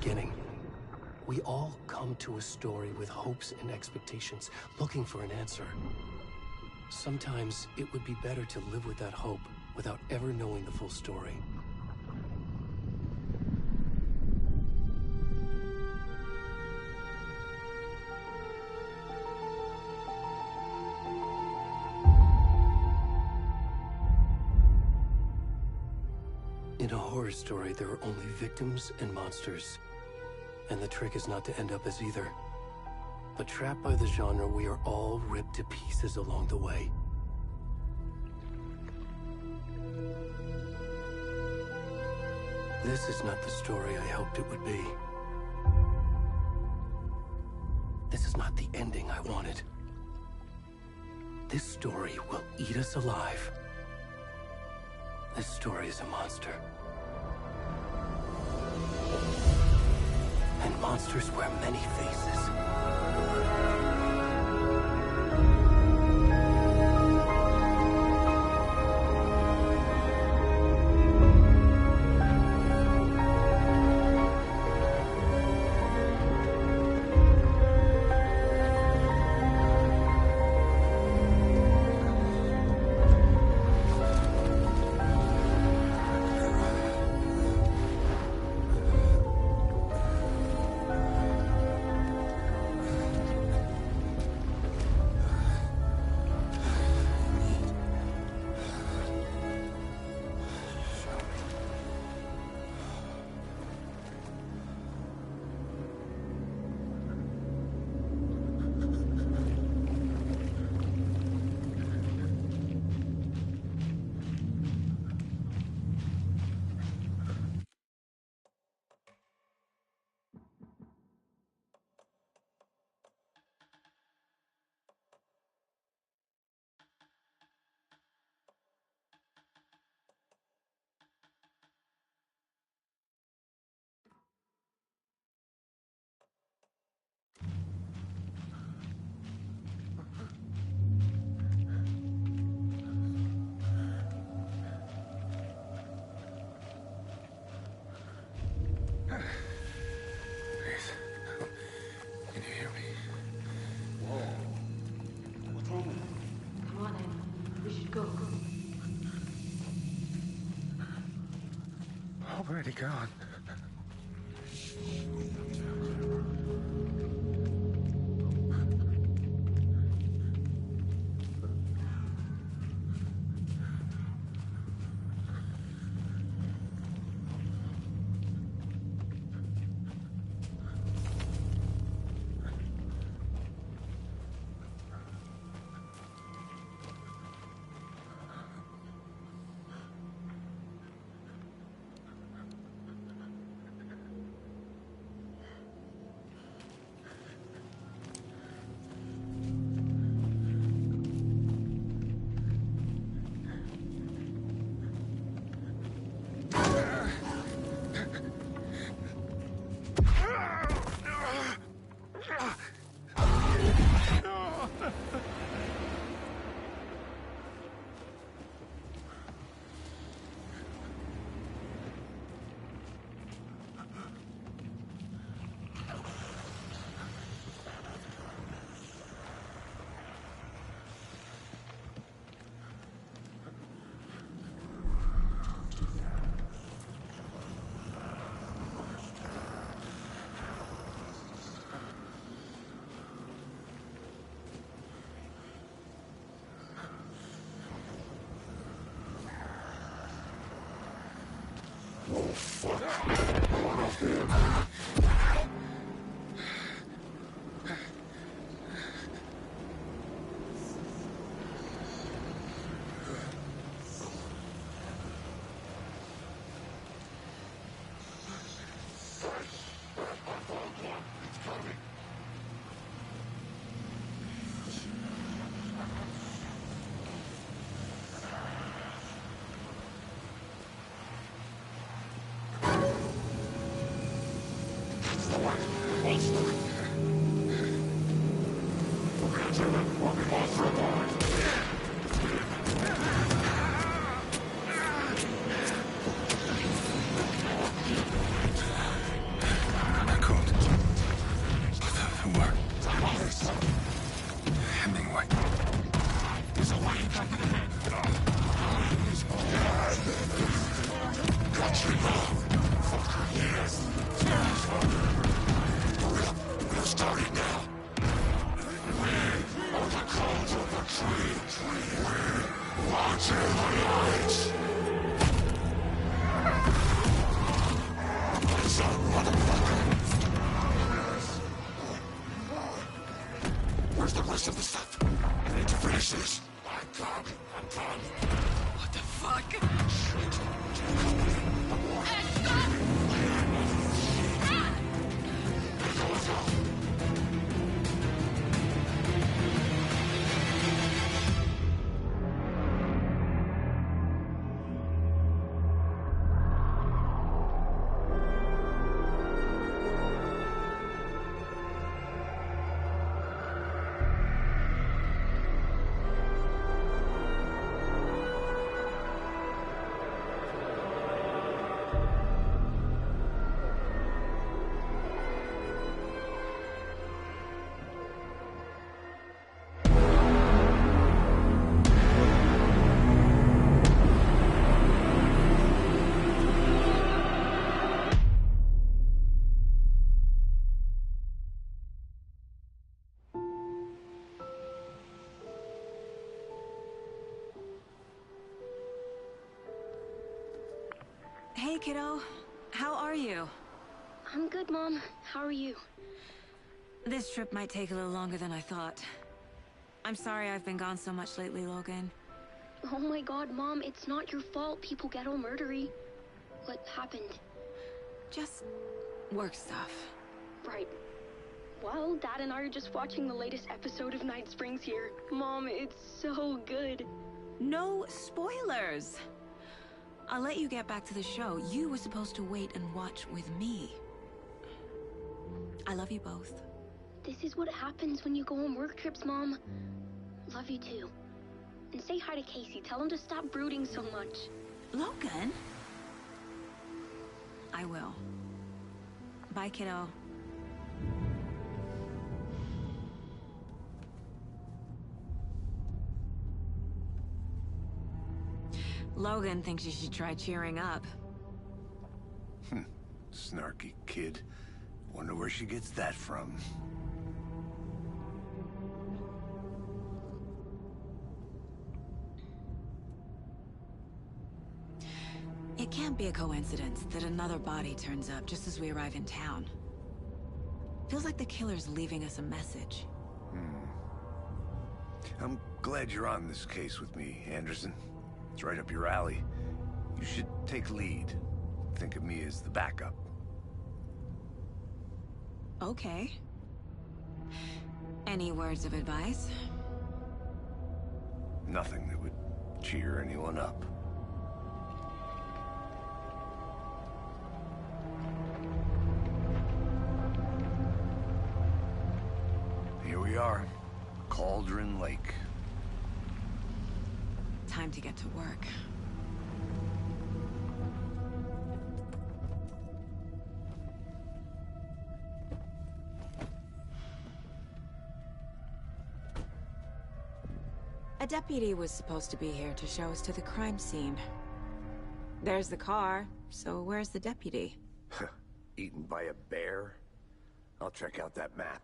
beginning. We all come to a story with hopes and expectations, looking for an answer. Sometimes it would be better to live with that hope without ever knowing the full story. In a horror story, there are only victims and monsters. And the trick is not to end up as either. But trapped by the genre, we are all ripped to pieces along the way. This is not the story I hoped it would be. This is not the ending I wanted. This story will eat us alive. This story is a monster. And monsters wear many faces. Already gone. Where's the rest of the stuff? I need to finish this. I'm done. What the fuck? Hey, kiddo. How are you? I'm good, Mom. How are you? This trip might take a little longer than I thought. I'm sorry I've been gone so much lately, Logan. Oh my god, Mom, it's not your fault people get all murdery. What happened? Just work stuff. Right. Well, Dad and I are just watching the latest episode of Night Springs here. Mom, it's so good. No spoilers! I'll let you get back to the show. You were supposed to wait and watch with me. I love you both. This is what happens when you go on work trips, Mom. Love you too. And say hi to Casey. Tell him to stop brooding so much. Logan? I will. Bye, kiddo. Logan thinks you should try cheering up. Snarky kid. Wonder where she gets that from. It can't be a coincidence that another body turns up just as we arrive in town. Feels like the killer's leaving us a message. I'm glad you're on this case with me, Anderson. It's right up your alley. You should take lead. Think of me as the backup. Okay. Any words of advice? Nothing that would cheer anyone up. Here we are. Cauldron Lake. Time to get to work. A deputy was supposed to be here to show us to the crime scene. There's the car, so where's the deputy? Eaten by a bear? I'll check out that map.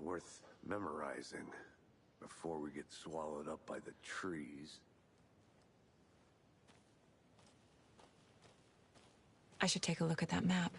Worth memorizing before we get swallowed up by the trees. I should take a look at that map.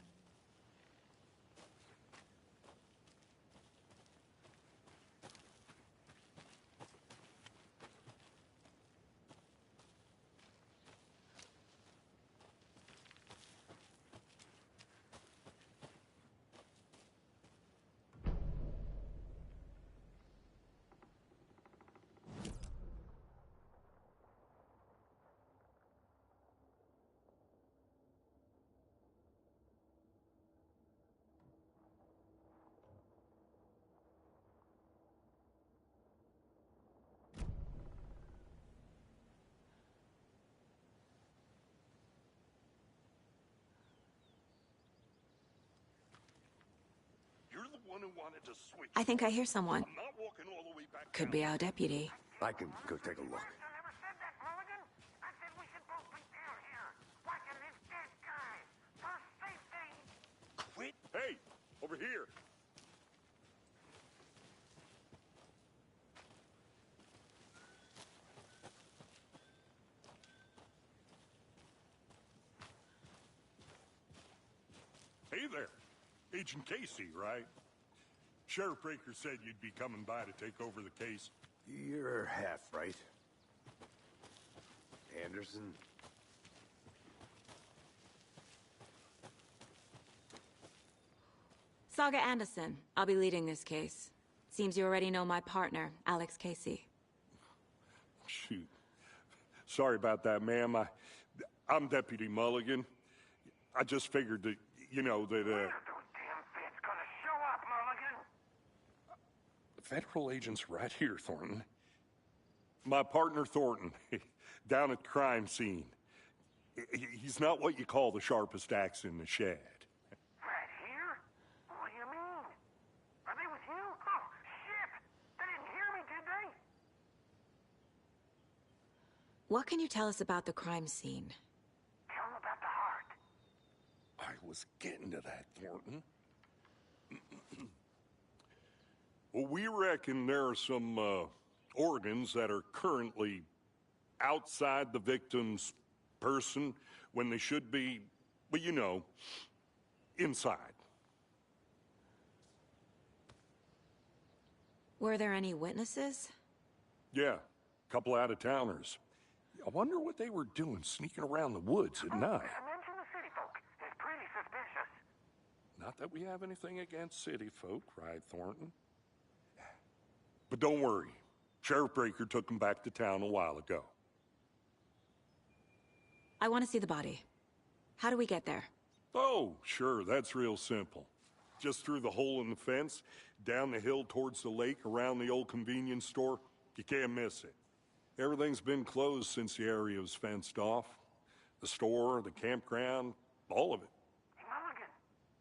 I think I hear someone. Could be our deputy. I can go take a look. I never said that, Mulligan. I said we should both be down here, watching this dead guy. there. Agent Casey, right? Sheriff Breaker said you'd be coming by to take over the case. You're half right. Anderson? Saga Anderson. I'll be leading this case. Seems you already know my partner, Alex Casey. Shoot. Sorry about that, ma'am. I'm Deputy Mulligan. I just figured that, you know, that, When are those damn feds gonna show up, Mulligan? The federal agent's right here, Thornton. My partner, Thornton, down at the crime scene. He's not what you call the sharpest axe in the shed. Right here? What do you mean? Are they with you? Oh, shit! They didn't hear me, did they? What can you tell us about the crime scene? Tell them about the heart. I was getting to that, Thornton. Well, we reckon there are some, organs that are currently outside the victim's person when they should be, well, you know, inside. Were there any witnesses? Yeah, a couple out-of-towners. I wonder what they were doing sneaking around the woods at night. Mention the city folk. It's pretty suspicious. Not that we have anything against city folk, cried Thornton. But don't worry. Sheriff Breaker took him back to town a while ago. I want to see the body. How do we get there? Oh, sure, that's real simple. Just through the hole in the fence, down the hill towards the lake, around the old convenience store. You can't miss it. Everything's been closed since the area was fenced off. The store, the campground, all of it. Hey, Mulligan,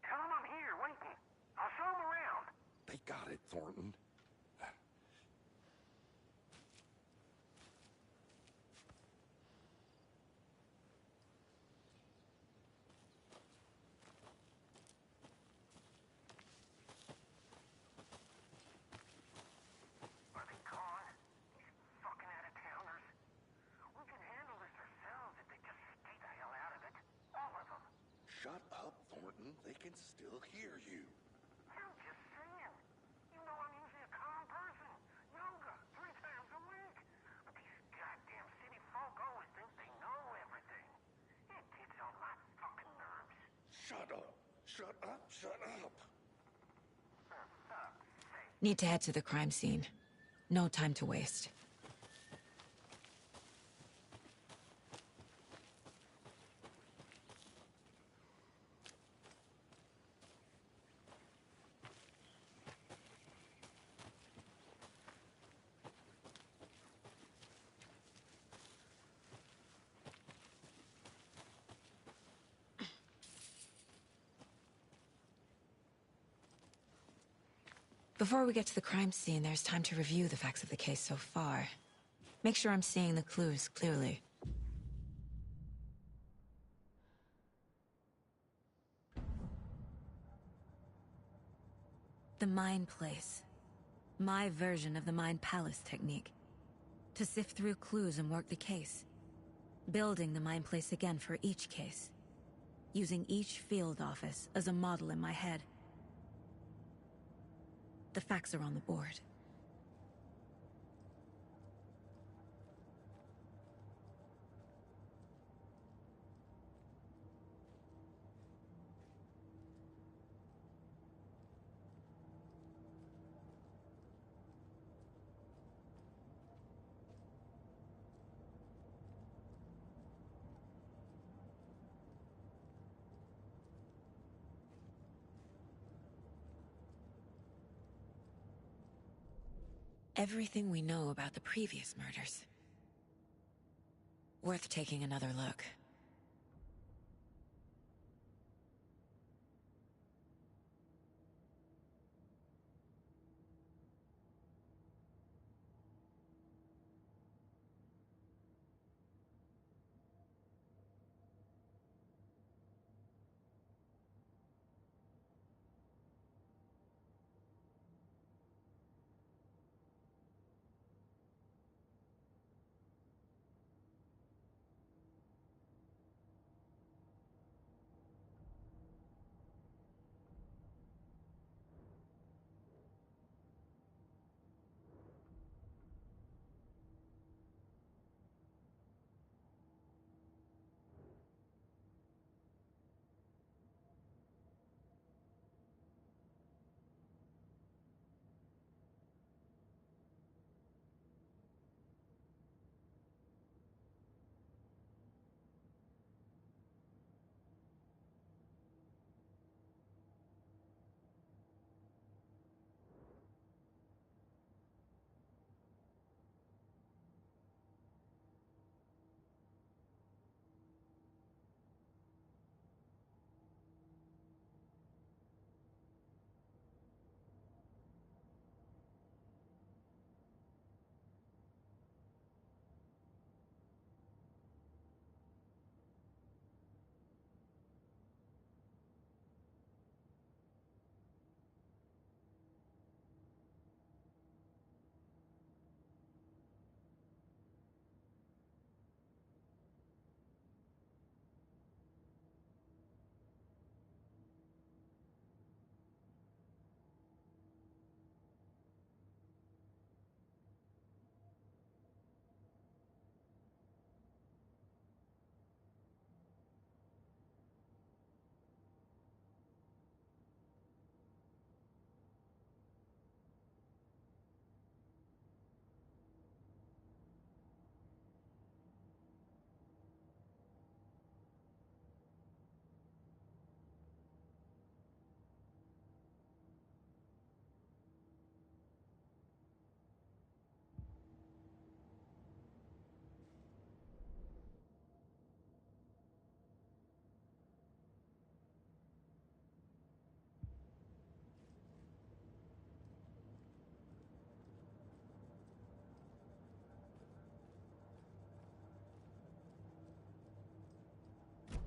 tell them I'm here, waiting. I'll show them around. They got it, Thornton. Are they gone? These fucking out-of-towners. We can handle this ourselves if they just stay the hell out of it. All of them. Shut up, Thornton. They can still hear you. I'm just saying. You know I'm usually a calm person. Yoga, 3 times a week. But these goddamn city folk always think they know everything. It gets on my fucking nerves. Shut up. Shut up. Shut up. For fuck's sake. Need to head to the crime scene. No time to waste. Before we get to the crime scene, there's time to review the facts of the case so far. Make sure I'm seeing the clues clearly. The Mind Place. My version of the Mind Palace technique. To sift through clues and work the case. Building the Mind Place again for each case. Using each field office as a model in my head. The facts are on the board. Everything we know about the previous murders. Worth taking another look.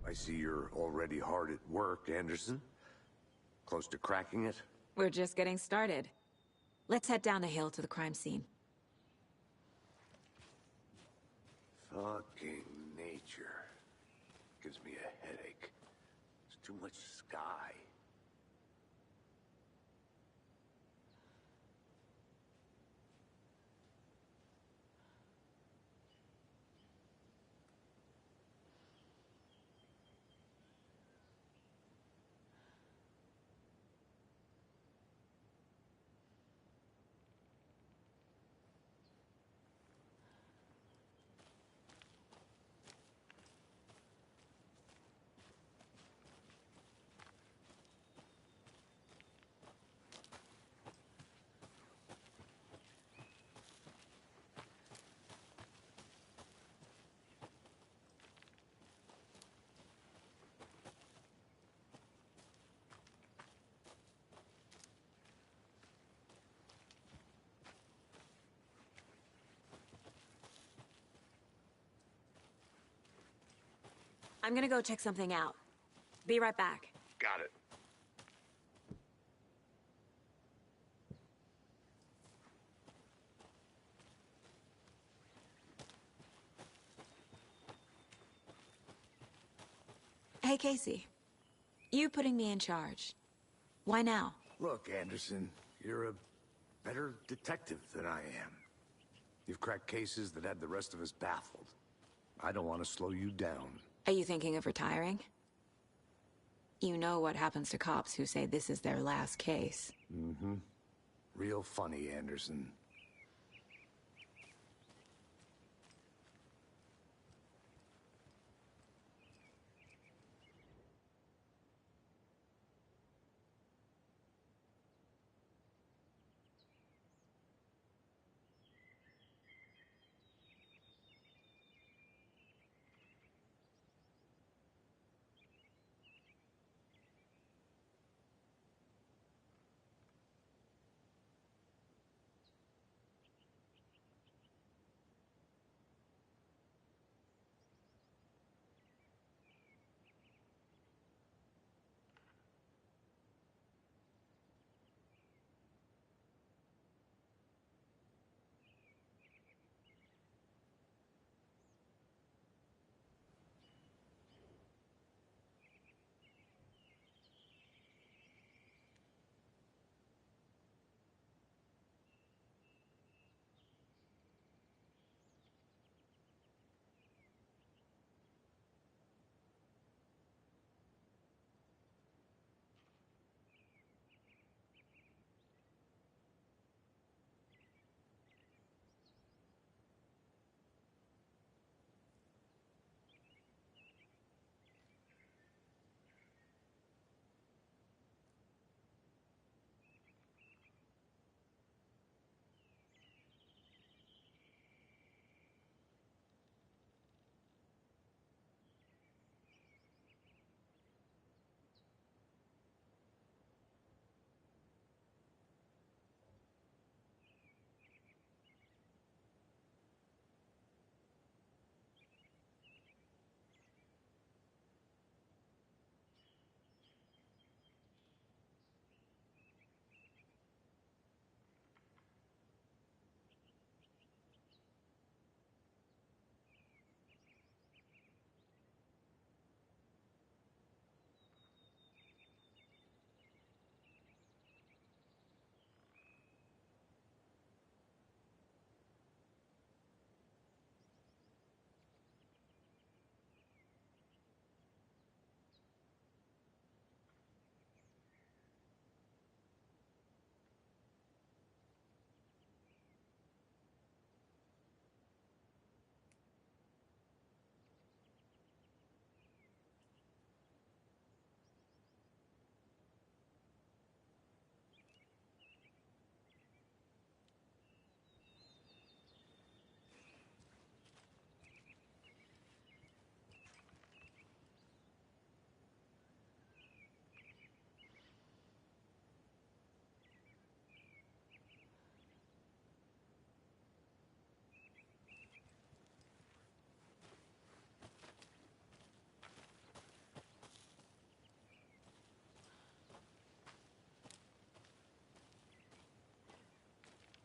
I see you're already hard at work, Anderson. Close to cracking it? We're just getting started. Let's head down the hill to the crime scene. Fucking nature. Gives me a headache. There's too much sky. I'm gonna go check something out. Be right back. Got it. Hey, Casey. You putting me in charge. Why now? Look, Anderson, you're a better detective than I am. You've cracked cases that had the rest of us baffled. I don't want to slow you down. Are you thinking of retiring? You know what happens to cops who say this is their last case. Mm-hmm. Real funny, Anderson.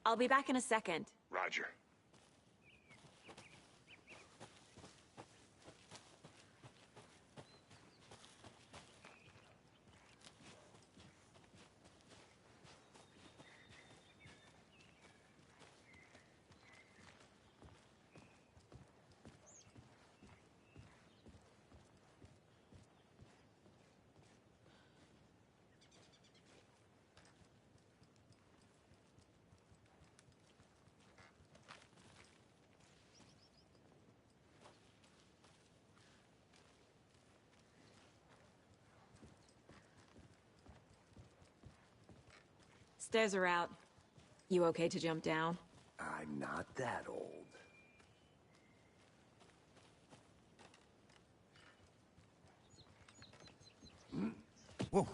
I'll be back in a second. Roger. Stairs are out. You okay to jump down? I'm not that old. Whoa.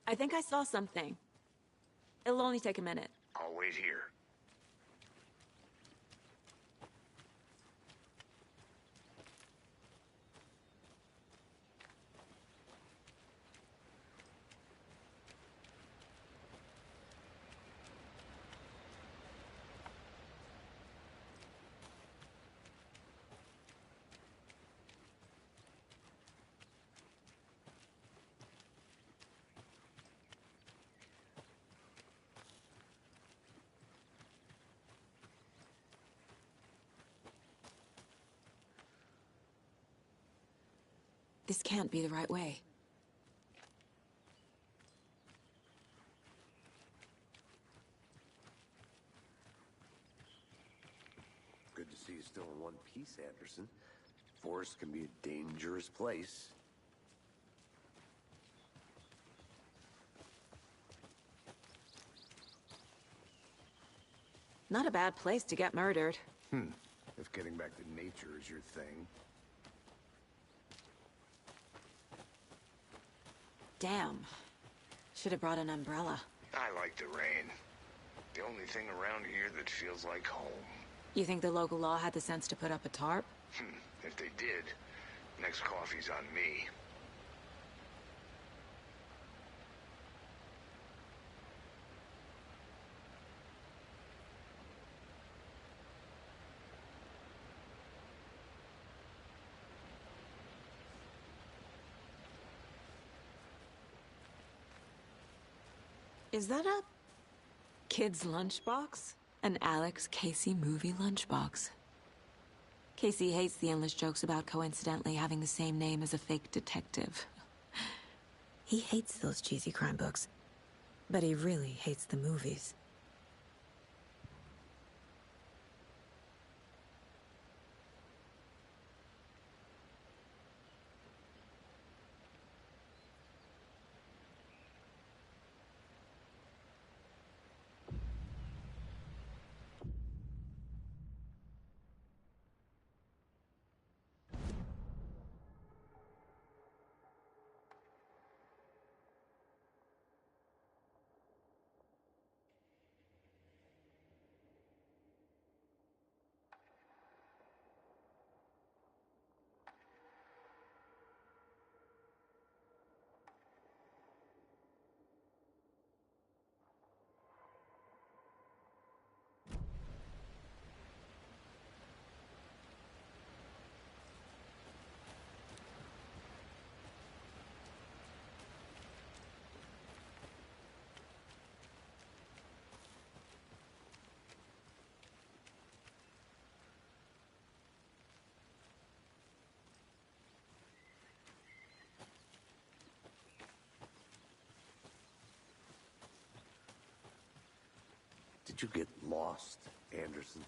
I think I saw something. It'll only take a minute. I'll wait here. This can't be the right way. Good to see you still in one piece, Anderson. Forest can be a dangerous place. Not a bad place to get murdered. If getting back to nature is your thing. Damn. Should have brought an umbrella. I like the rain. The only thing around here that feels like home. You think the local law had the sense to put up a tarp? If they did, next coffee's on me. Is that a kid's lunchbox? An Alex Casey movie lunchbox. Casey hates the endless jokes about coincidentally having the same name as a fake detective. He hates those cheesy crime books, but he really hates the movies. Did you get lost, Anderson?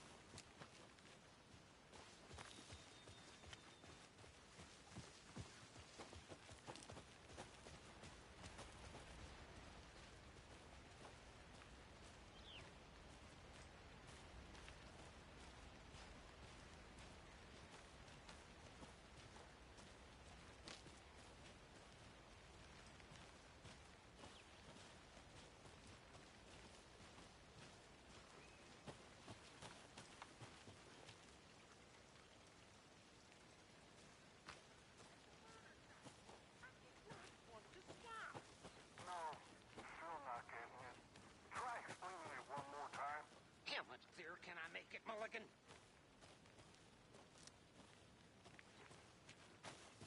Can I make it, Mulligan?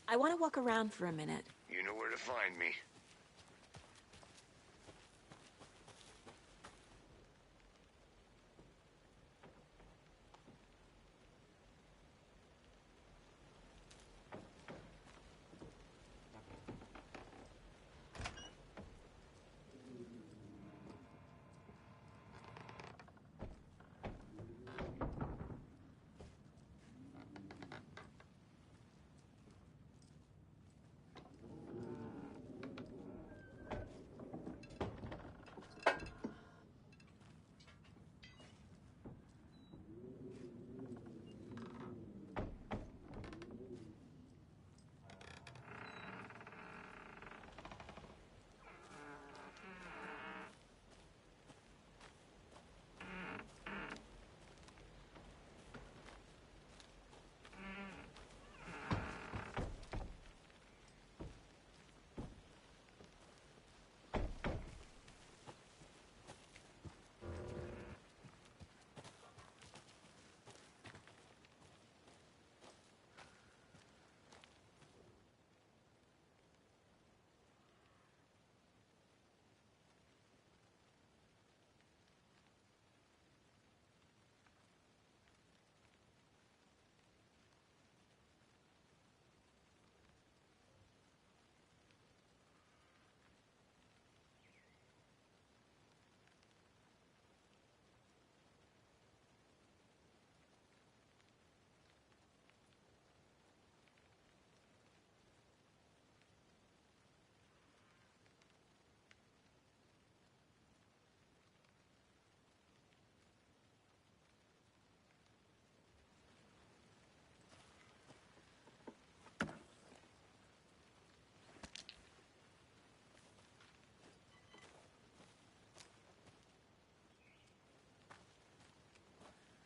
I want to walk around for a minute. You know where to find me.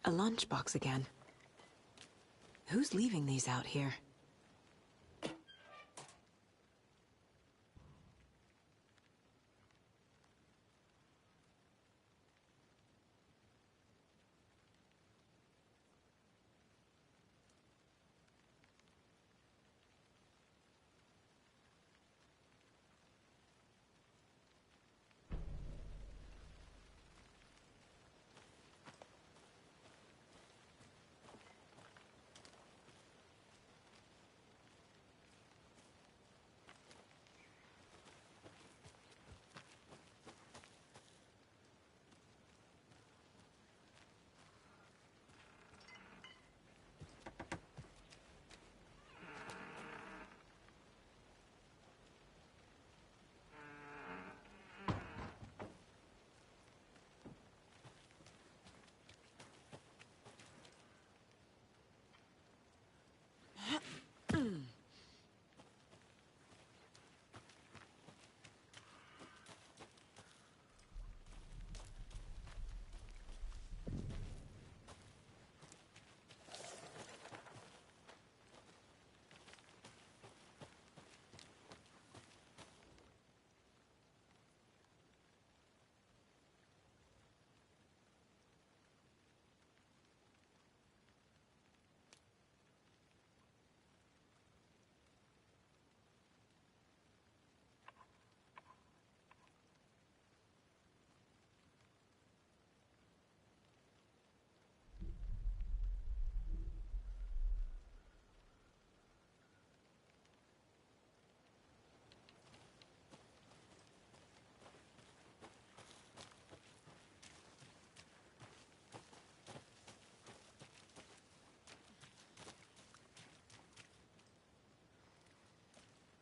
A lunchbox again. Who's leaving these out here?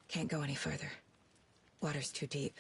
Can't go any further. Water's too deep.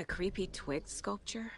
A creepy twig sculpture?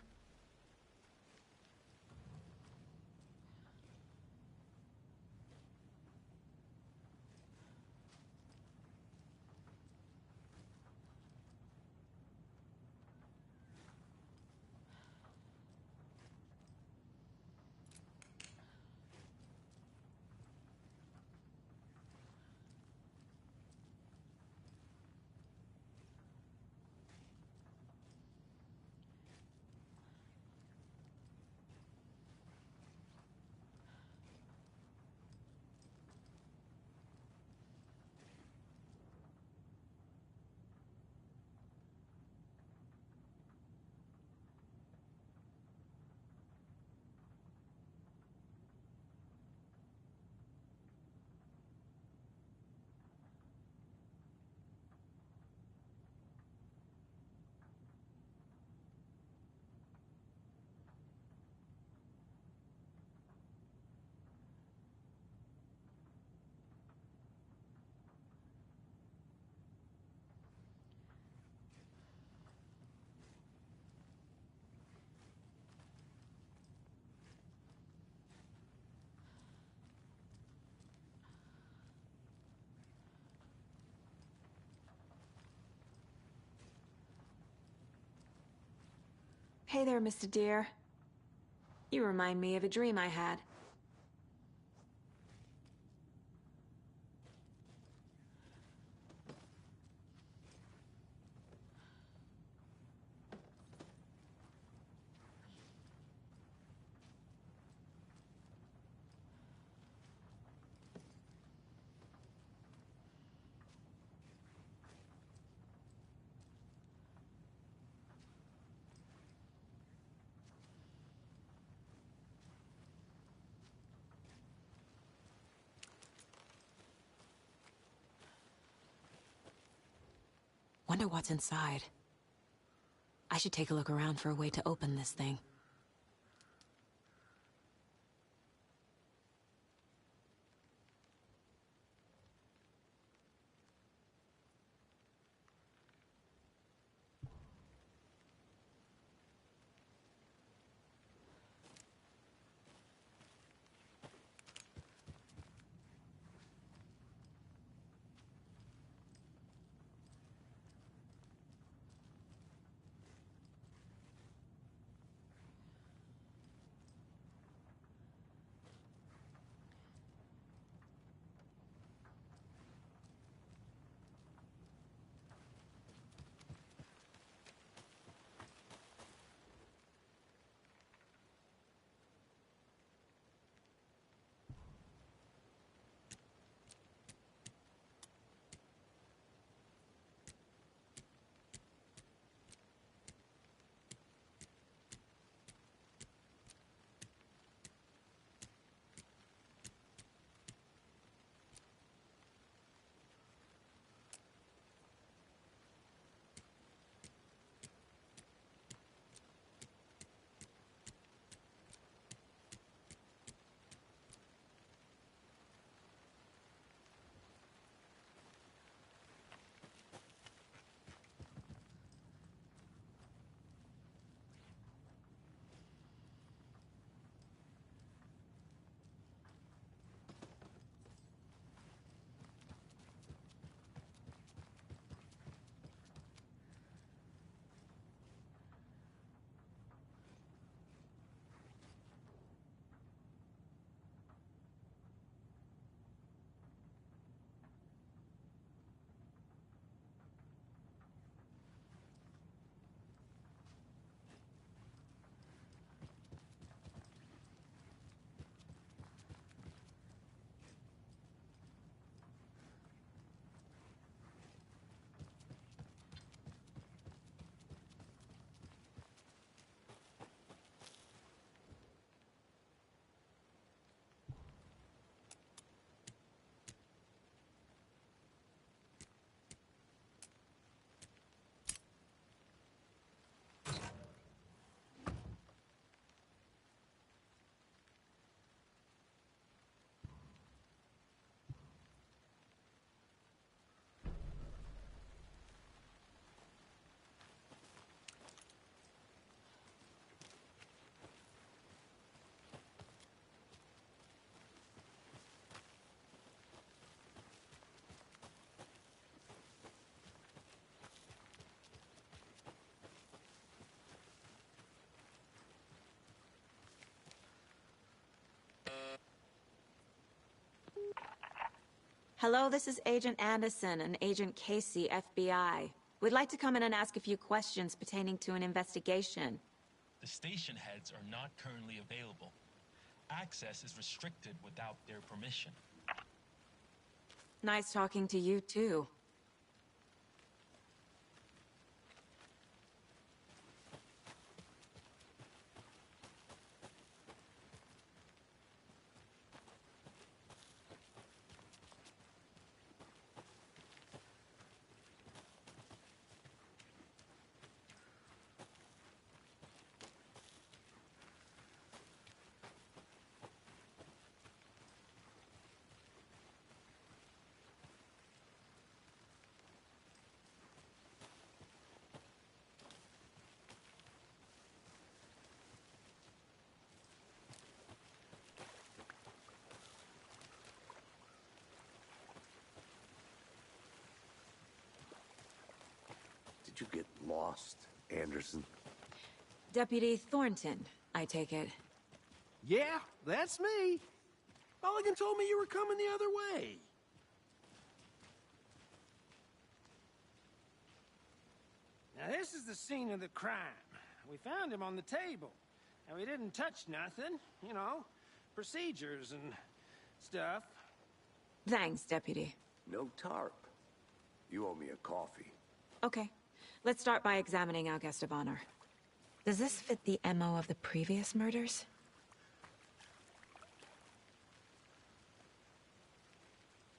Hey there, Mr. Deer. You remind me of a dream I had. Wonder what's inside. I should take a look around for a way to open this thing. Hello, this is Agent Anderson and Agent Casey, FBI. We'd like to come in and ask a few questions pertaining to an investigation. The station heads are not currently available. Access is restricted without their permission. Nice talking to you, too. Did you get lost, Anderson? Deputy Thornton, I take it. Yeah, that's me. Mulligan told me you were coming the other way. Now, this is the scene of the crime. We found him on the table, and we didn't touch nothing, you know, procedures and stuff. Thanks, Deputy. No tarp. You owe me a coffee. Okay, let's start by examining our guest of honor. Does this fit the MO of the previous murders?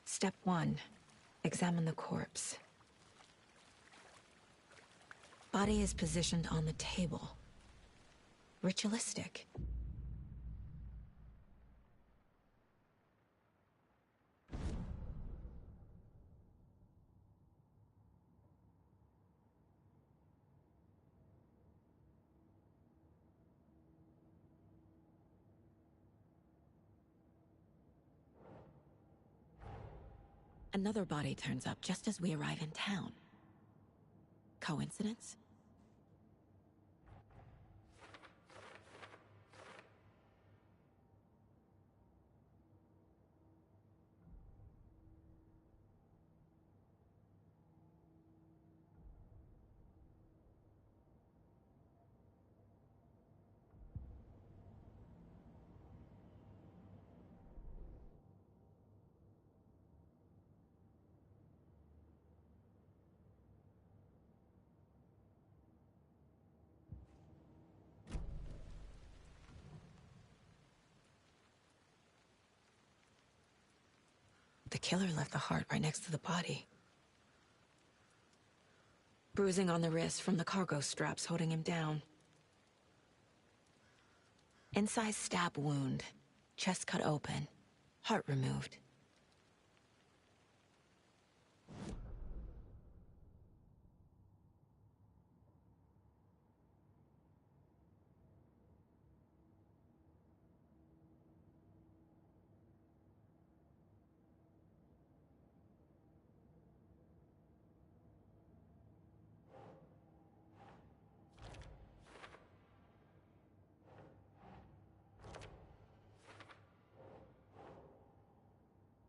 Step 1. Examine the corpse. Body is positioned on the table. Ritualistic. Another body turns up just as we arrive in town. Coincidence? The killer left the heart right next to the body. Bruising on the wrist from the cargo straps holding him down. Incised stab wound. Chest cut open. Heart removed.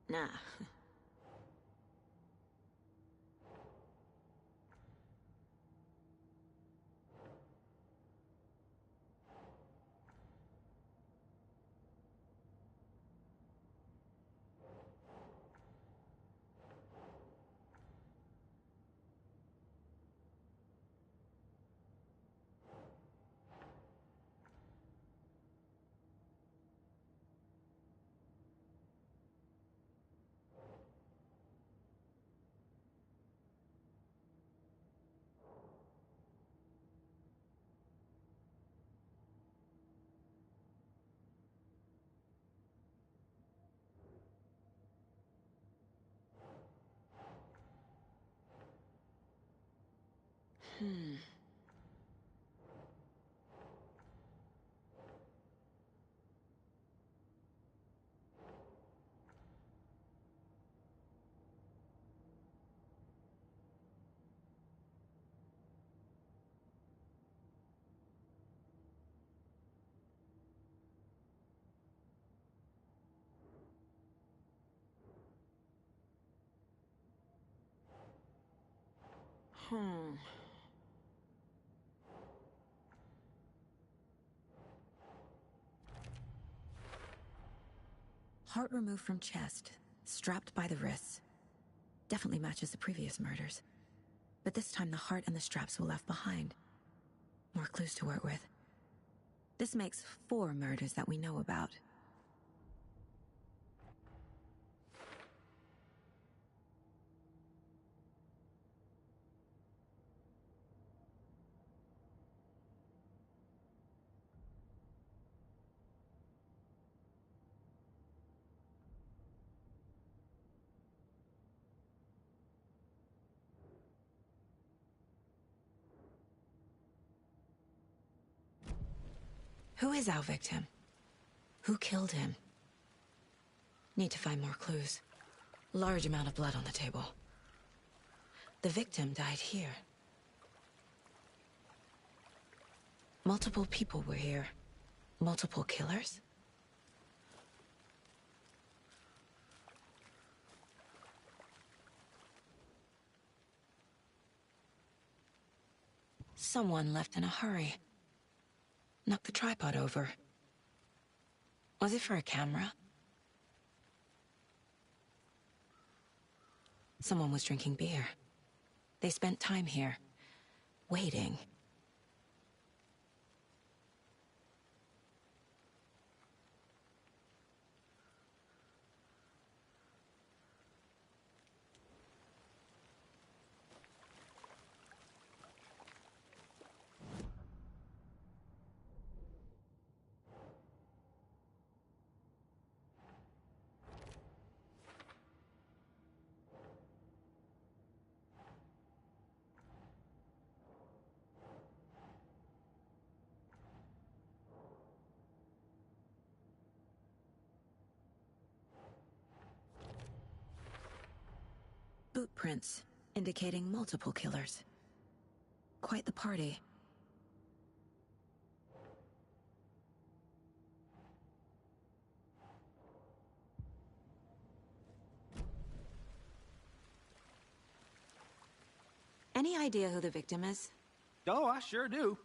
Nah. Heart removed from chest, strapped by the wrists. Definitely matches the previous murders. But this time the heart and the straps were left behind. More clues to work with. This makes 4 murders that we know about. Who is our victim? Who killed him? Need to find more clues. Large amount of blood on the table. The victim died here. Multiple people were here. Multiple killers? Someone left in a hurry. Knocked the tripod over. Was it for a camera? Someone was drinking beer. They spent time here, waiting. Boot prints, indicating multiple killers. Quite the party. Any idea who the victim is? Oh, I sure do.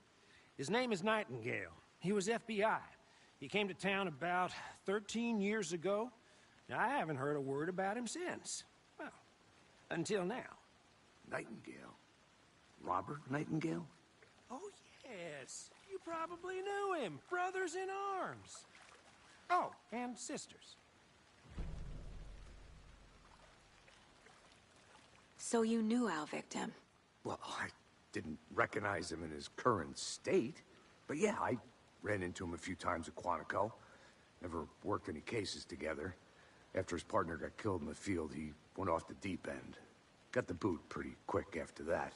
His name is Nightingale. He was FBI. He came to town about 13 years ago. Now, I haven't heard a word about him since. Well, until now. Nightingale? Robert Nightingale? Oh, yes. You probably knew him. Brothers in arms. Oh, and sisters. So you knew our victim? Well, I didn't recognize him in his current state. But yeah, I ran into him a few times at Quantico. Never worked any cases together. After his partner got killed in the field, he went off the deep end. Got the boot pretty quick after that.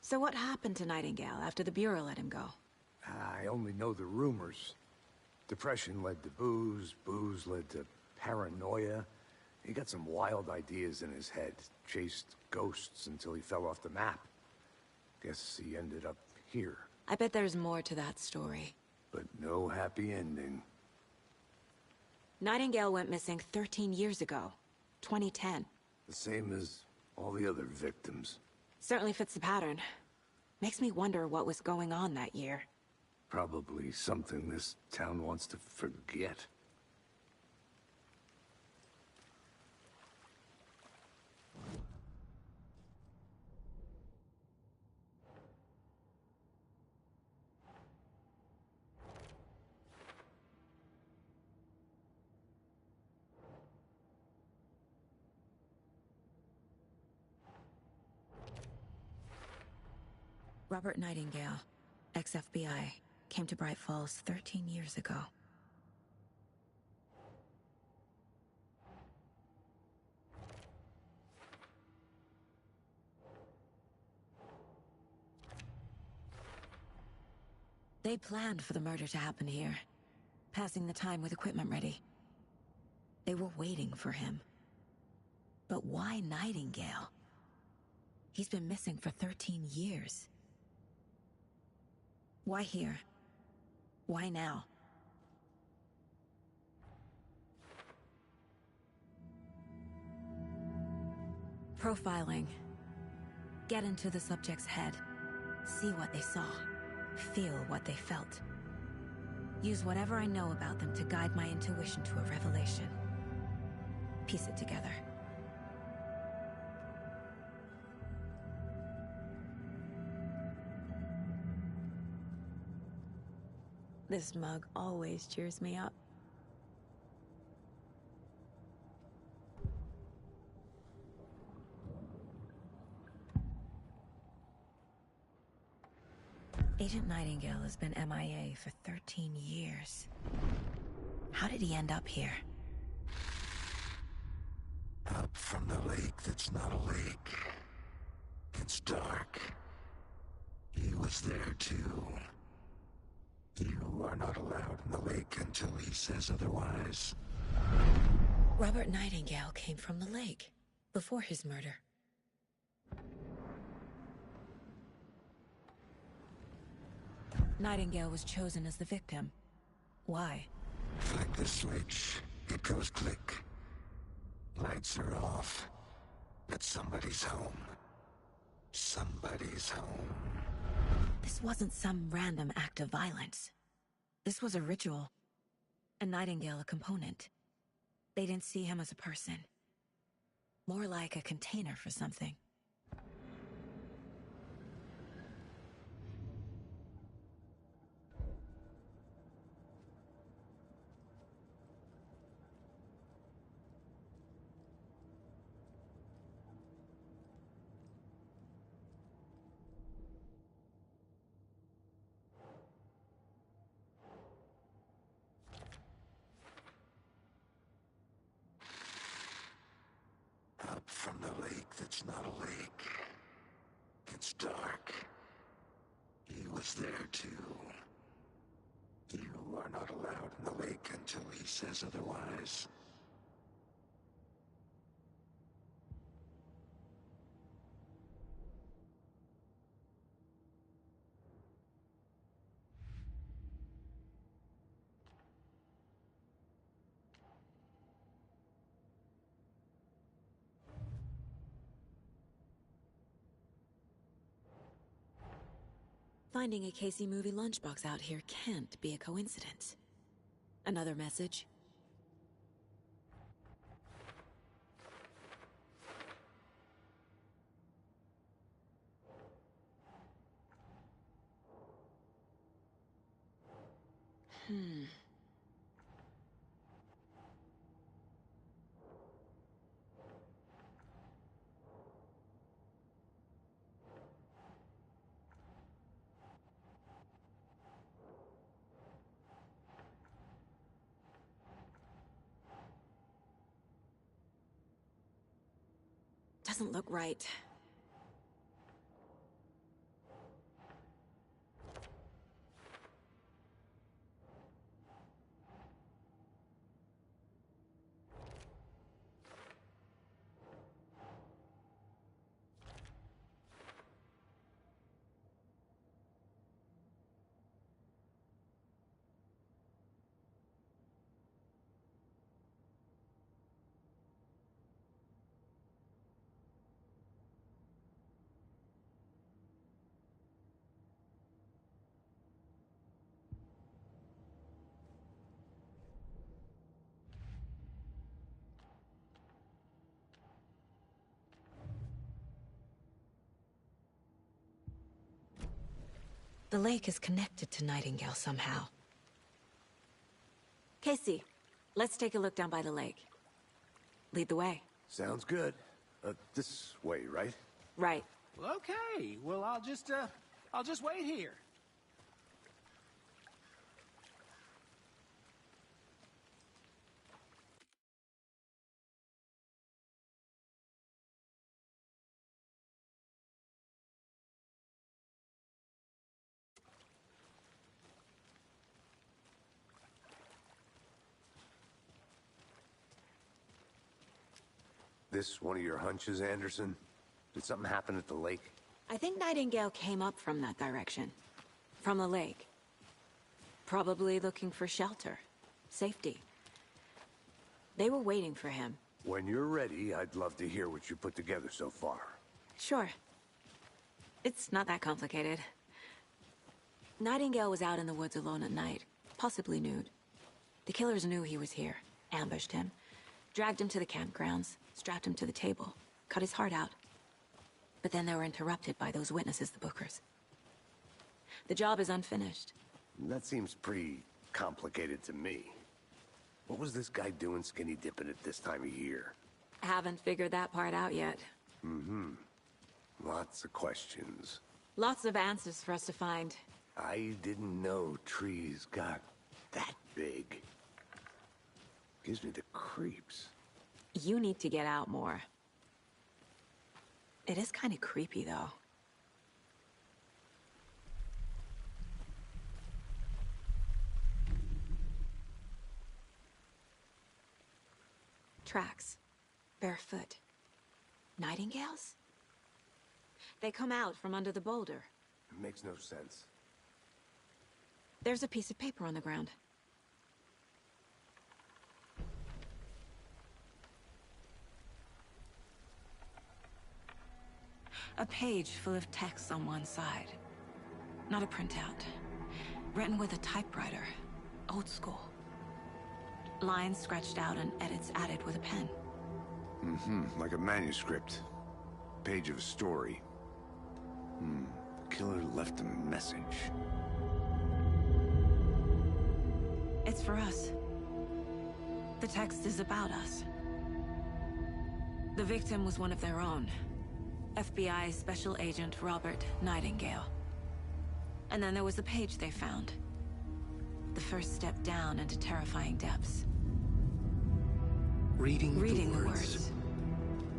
So what happened to Nightingale after the Bureau let him go? I only know the rumors. Depression led to booze, booze led to paranoia. He got some wild ideas in his head, chased ghosts until he fell off the map. Guess he ended up here. I bet there's more to that story. But no happy ending. Nightingale went missing 13 years ago. 2010. The same as all the other victims. Certainly fits the pattern. Makes me wonder what was going on that year. Probably something this town wants to forget. Robert Nightingale, ex-FBI, came to Bright Falls 13 years ago. They planned for the murder to happen here, passing the time with equipment ready. They were waiting for him. But why Nightingale? He's been missing for 13 years. Why here? Why now? Profiling. Get into the subject's head. See what they saw. Feel what they felt. Use whatever I know about them to guide my intuition to a revelation. Piece it together. This mug always cheers me up. Agent Nightingale has been MIA for 13 years. How did he end up here? Up from the lake that's not a lake. It's dark. He was there too. You are not allowed in the lake until he says otherwise. Robert Nightingale came from the lake, before his murder. Nightingale was chosen as the victim. Why? Flick the switch. It goes click. Lights are off. But somebody's home. Somebody's home. This wasn't some random act of violence. This was a ritual. And Nightingale a component. They didn't see him as a person. More like a container for something. Up from the lake that's not a lake. It's dark. He was there too. You are not allowed in the lake until he says otherwise. Finding a Casey movie lunchbox out here can't be a coincidence. Another message? Doesn't look right. The lake is connected to Nightingale somehow. Casey, let's take a look down by the lake. Lead the way. Sounds good. This way, right? Right. Well, okay. Well, I'll just wait here. This one of your hunches, Anderson? Did something happen at the lake? I think Nightingale came up from that direction. From the lake. Probably looking for shelter. Safety. They were waiting for him. When you're ready, I'd love to hear what you put together so far. Sure. It's not that complicated. Nightingale was out in the woods alone at night, possibly nude. The killers knew he was here, ambushed him, dragged him to the campgrounds, strapped him to the table, cut his heart out. But then they were interrupted by those witnesses, the Bookers. The job is unfinished. That seems pretty complicated to me. What was this guy doing skinny dipping at this time of year? Haven't figured that part out yet. Lots of questions. Lots of answers for us to find. I didn't know trees got that big. Gives me the creeps. You need to get out more. It is kind of creepy, though. Tracks. Barefoot. Nightingales? They come out from under the boulder. It makes no sense. There's a piece of paper on the ground. A page full of text on one side. Not a printout. Written with a typewriter. Old school. Lines scratched out and edits added with a pen. Like a manuscript. Page of a story. Killer left a message. It's for us. The text is about us. The victim was one of their own. FBI Special Agent Robert Nightingale. And then there was the page they found. The first step down into terrifying depths. Reading the words.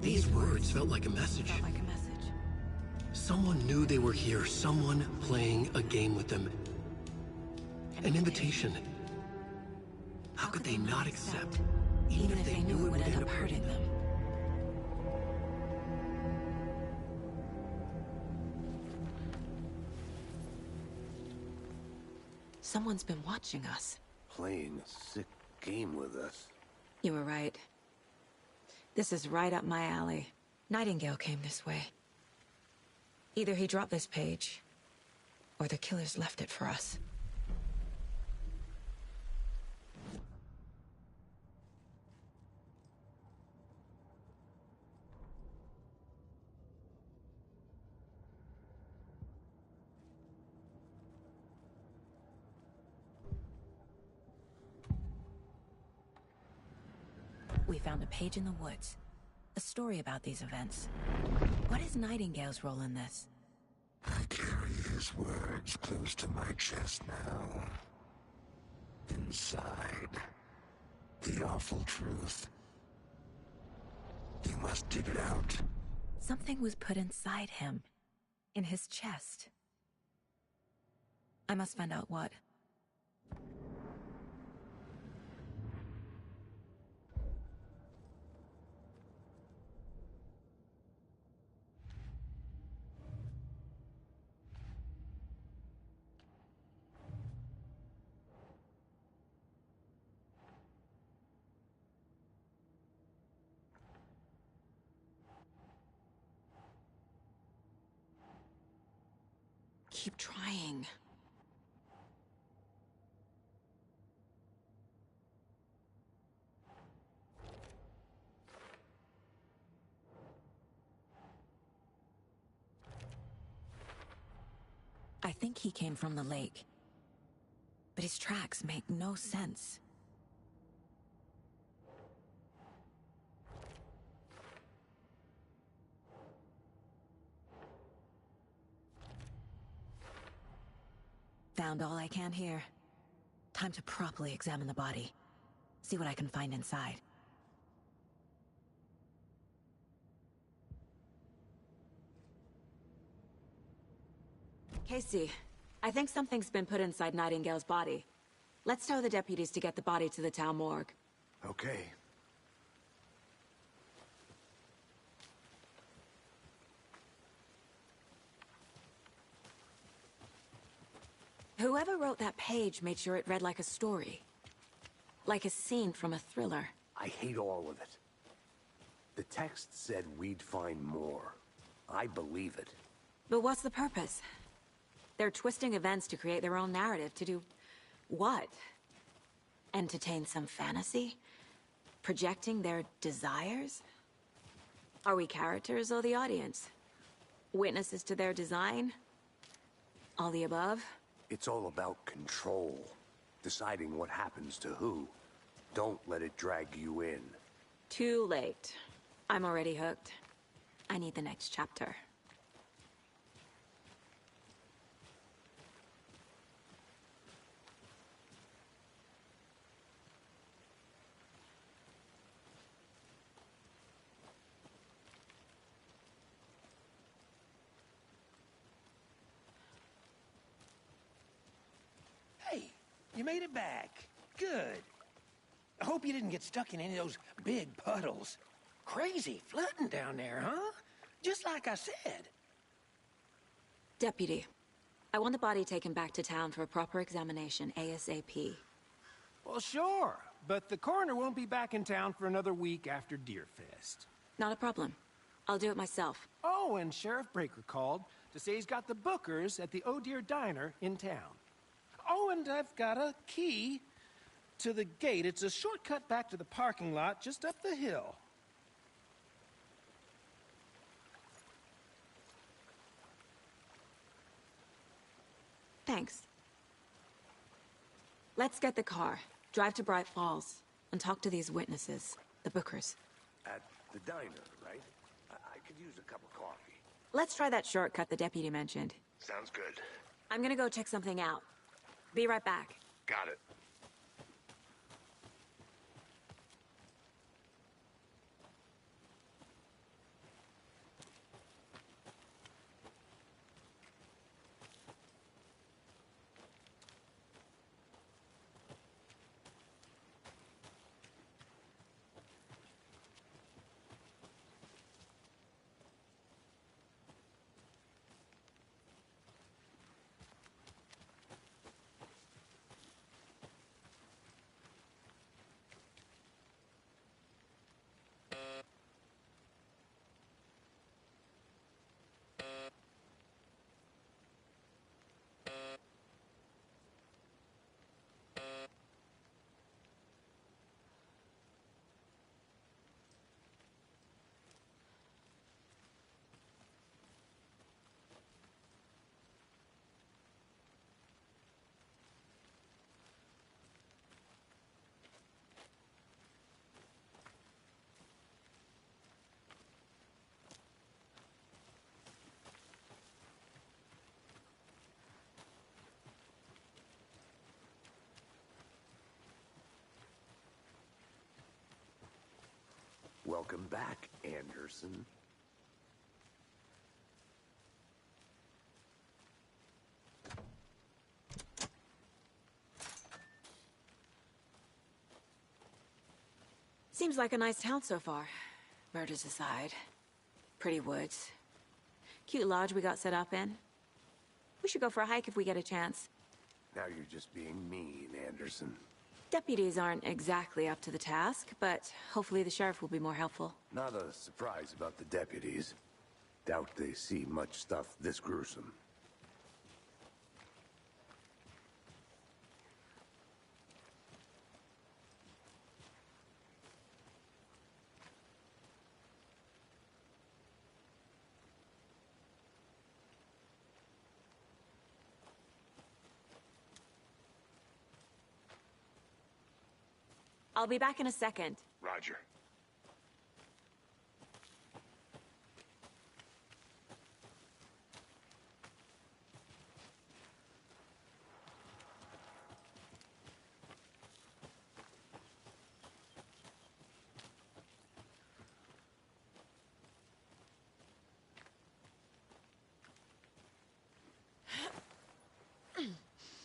These words felt like a message. Someone knew they were here, someone playing a game with them. An invitation. How could they not accept, even if they knew it would end up hurting them? Someone's been watching us. Playing a sick game with us. You were right. This is right up my alley. Nightingale came this way. Either he dropped this page, or the killers left it for us. We found a page in the woods. A story about these events. What is Nightingale's role in this? I carry his words close to my chest now. Inside, the awful truth. You must dig it out. Something was put inside him. In his chest. I must find out what. Keep trying. I think he came from the lake. But his tracks make no sense. Found all I can here. Time to properly examine the body. See what I can find inside. Casey, I think something's been put inside Nightingale's body. Let's tell the deputies to get the body to the town morgue. Okay. Whoever wrote that page made sure it read like a story. Like a scene from a thriller. I hate all of it. The text said we'd find more. I believe it. But what's the purpose? They're twisting events to create their own narrative. To do what? Entertain some fantasy? Projecting their desires? Are we characters or the audience? Witnesses to their design? All the above? It's all about control. Deciding what happens to who. Don't let it drag you in. Too late. I'm already hooked. I need the next chapter. Hey, you made it back. Good. I hope you didn't get stuck in any of those big puddles. Crazy flooding down there, huh? Just like I said. Deputy, I want the body taken back to town for a proper examination ASAP. Well, sure, but the coroner won't be back in town for another week after Deerfest. Not a problem. I'll do it myself. Oh, and Sheriff Breaker called to say he's got the Bookers at the Oh Deer Diner in town. Oh, and I've got a key to the gate. It's a shortcut back to the parking lot just up the hill. Thanks. Let's get the car, drive to Bright Falls, and talk to these witnesses, the Bookers. At the diner, right? I could use a cup of coffee. Let's try that shortcut the deputy mentioned. Sounds good. I'm gonna go check something out. Be right back. Got it. Welcome back, Anderson. Seems like a nice town so far. Murders aside. Pretty woods. Cute lodge we got set up in. We should go for a hike if we get a chance. Now you're just being mean, Anderson. Deputies aren't exactly up to the task, but hopefully the sheriff will be more helpful. Not a surprise about the deputies. Doubt they see much stuff this gruesome. I'll be back in a second. Roger.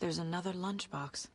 There's another lunchbox.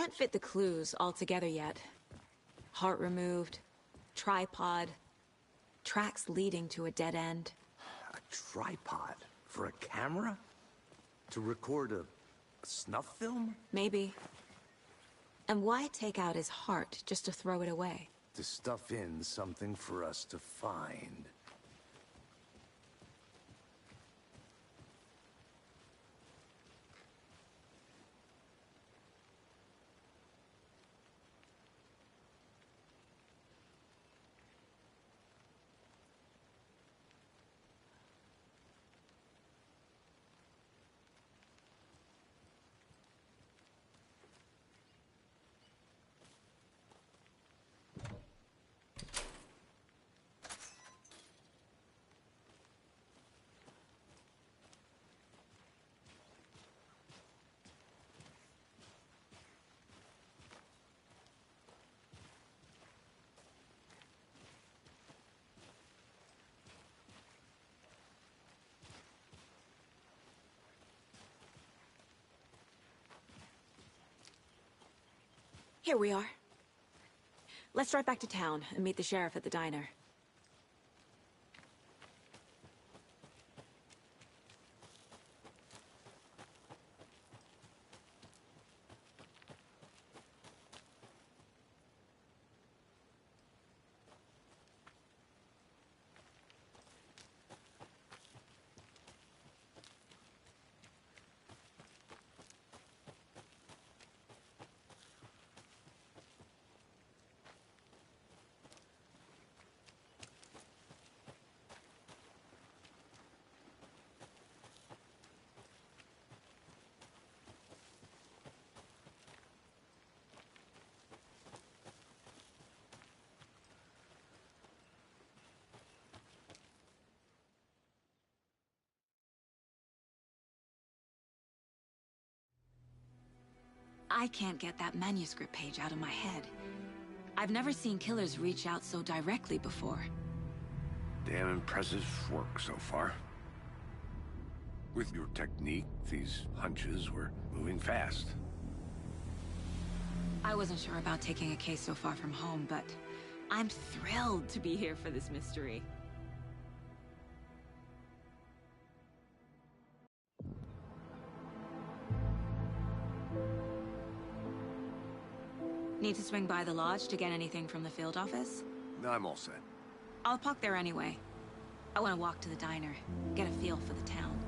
can't fit the clues all together yet. Heart removed, tripod, tracks leading to a dead end. A tripod? For a camera? To record a snuff film? Maybe. And why take out his heart just to throw it away? To stuff in something for us to find. Here we are. Let's drive back to town and meet the sheriff at the diner. I can't get that manuscript page out of my head. I've never seen killers reach out so directly before. Damn impressive work so far. With your technique, these hunches were moving fast. I wasn't sure about taking a case so far from home, but I'm thrilled to be here for this mystery. Need to swing by the lodge to get anything from the field office? No, I'm all set. I'll park there anyway. I want to walk to the diner, get a feel for the town.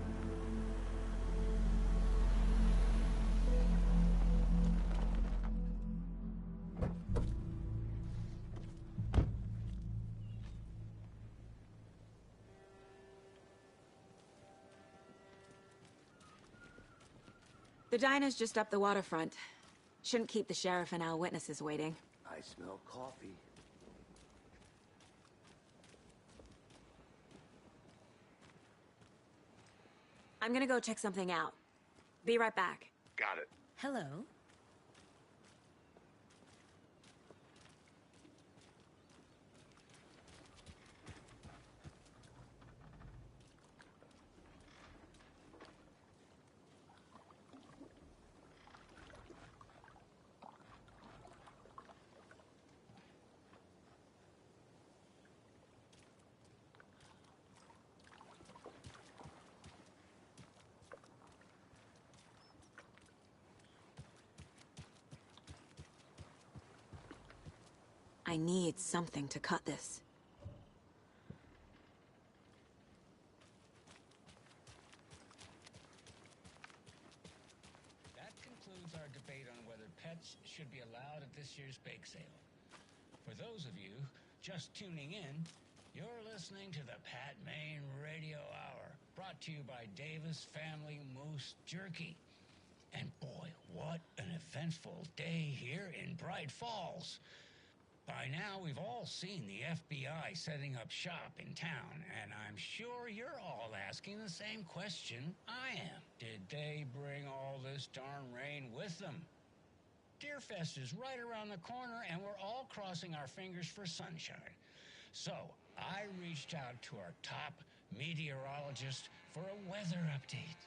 The diner's just up the waterfront. Shouldn't keep the sheriff and our witnesses waiting. I smell coffee. I'm gonna go check something out. Be right back. Got it. Hello. I need something to cut this. That concludes our debate on whether pets should be allowed at this year's bake sale. For those of you just tuning in, you're listening to the Pat Maine Radio Hour, brought to you by Davis Family Moose Jerky. And boy, what an eventful day here in Bright Falls. By now, we've all seen the FBI setting up shop in town, and I'm sure you're all asking the same question I am. Did they bring all this darn rain with them? Deerfest is right around the corner, and we're all crossing our fingers for sunshine. So, I reached out to our top meteorologist for a weather update.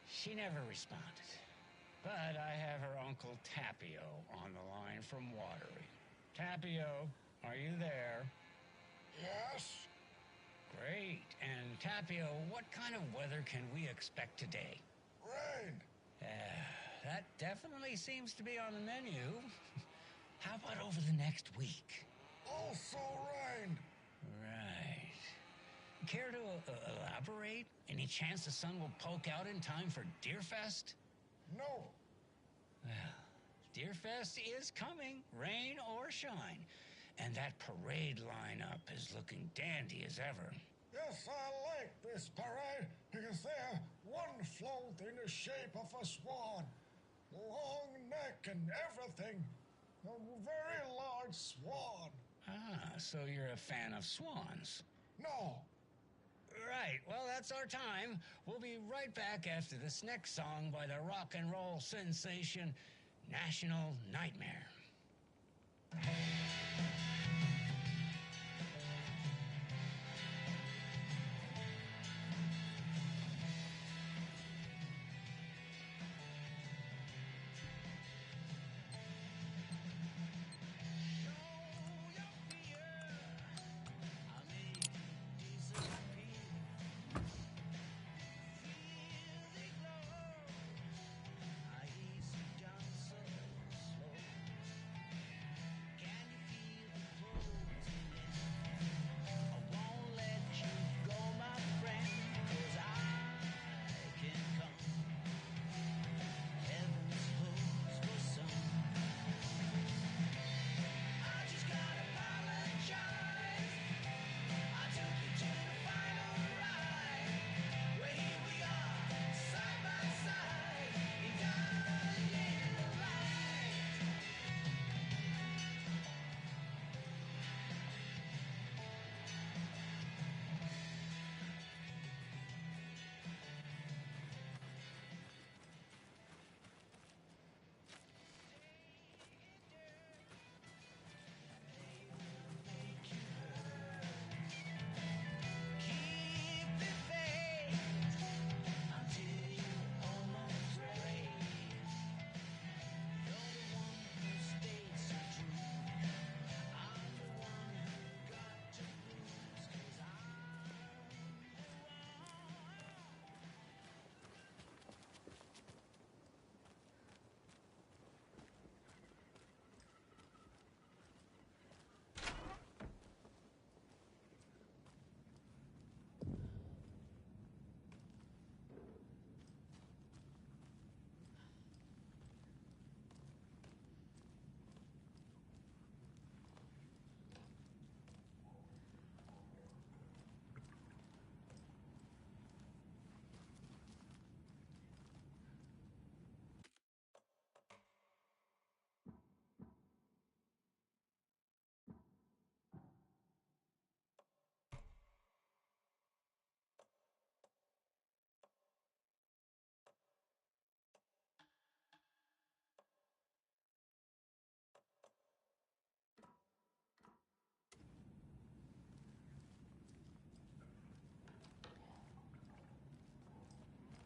She never responded. But I have her Uncle Tapio on the line from Watery. Tapio, are you there? Yes? Great. And Tapio, what kind of weather can we expect today? Rain. That definitely seems to be on the menu. How about over the next week? Also rain. Right. Care to elaborate? Any chance the sun will poke out in time for Deerfest? No. Well, Deerfest is coming, rain or shine. And that parade lineup is looking dandy as ever. Yes, I like this parade because they're one float in the shape of a swan. Long neck and everything. A very large swan. Ah, so you're a fan of swans. No. Right, well, that's our time. We'll be right back after this next song by the rock and roll sensation, National Nightmare.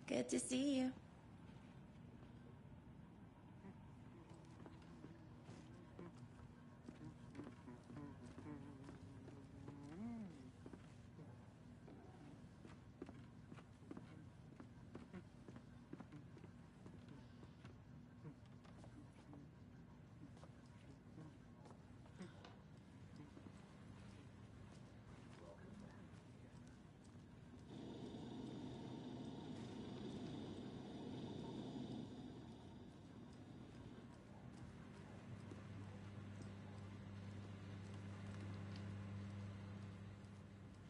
Good to see you.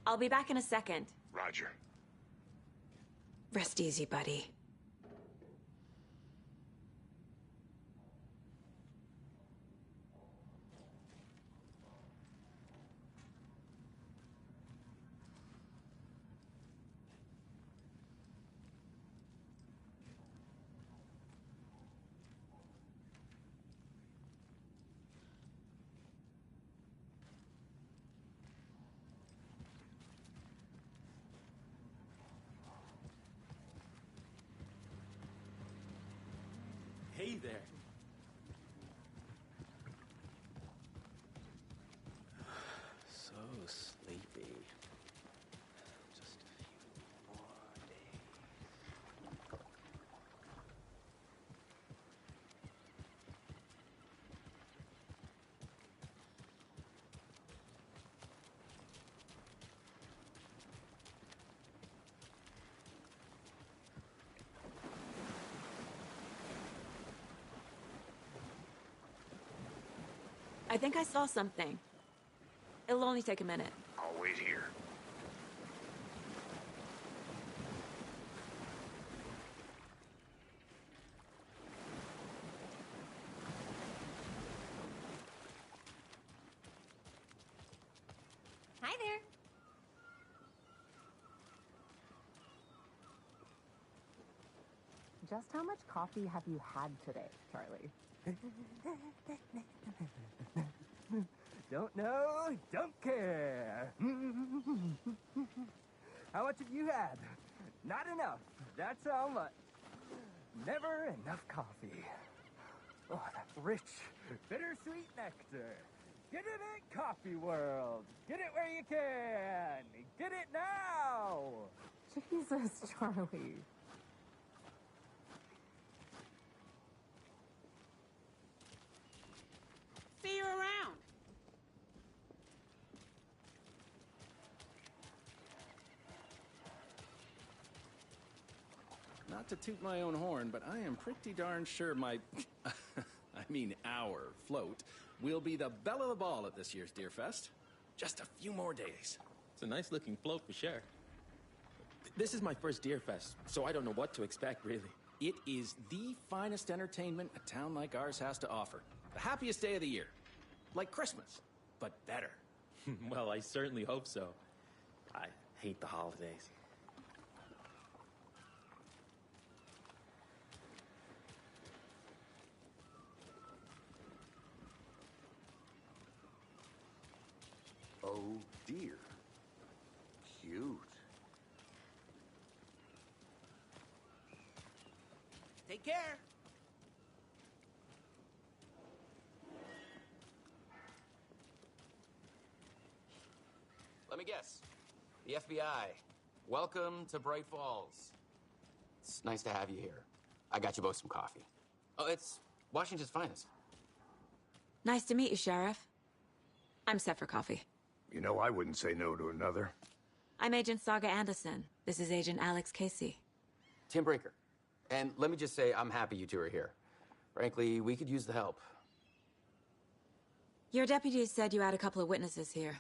I'll be back in a second. Roger. Rest easy, buddy. be there. So sleepy. Just a few more days. I think I saw something. It'll only take a minute. I'll wait here. Hi there. Just how much coffee have you had today, Charlie? Don't know, don't care. How much have you had? Not enough. That's how much. Never enough coffee. Oh, that rich, bittersweet nectar. Get it at Coffee World. Get it where you can. Get it now. Jesus, Charlie. See you around. Not to toot my own horn, but I am pretty darn sure my... our float will be the belle of the ball at this year's Deer Fest. Just a few more days. It's a nice looking float for sure. This is my first Deer Fest, so I don't know what to expect, really. It is the finest entertainment a town like ours has to offer. The happiest day of the year. Like Christmas, but better. Well, I certainly hope so. I hate the holidays. Oh dear. Cute. Take care. Let me guess. The FBI. Welcome to Bright Falls. It's nice to have you here. I got you both some coffee. Oh, it's Washington's finest. Nice to meet you, Sheriff. I'm set for coffee. You know, I wouldn't say no to another. I'm Agent Saga Anderson. This is Agent Alex Casey. Tim Breaker. And let me just say, I'm happy you two are here. Frankly, we could use the help. Your deputies said you had a couple of witnesses here.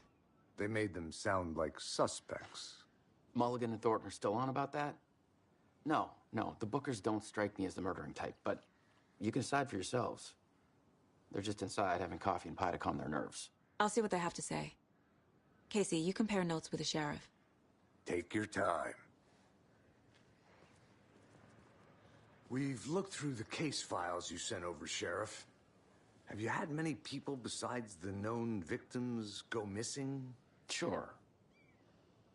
They made them sound like suspects. Mulligan and Thornton are still on about that? No, the Bookers don't strike me as the murdering type, but you can decide for yourselves. They're just inside having coffee and pie to calm their nerves. I'll see what they have to say. Casey, you compare notes with the sheriff. Take your time. We've looked through the case files you sent over, Sheriff. Have you had many people besides the known victims go missing? Sure.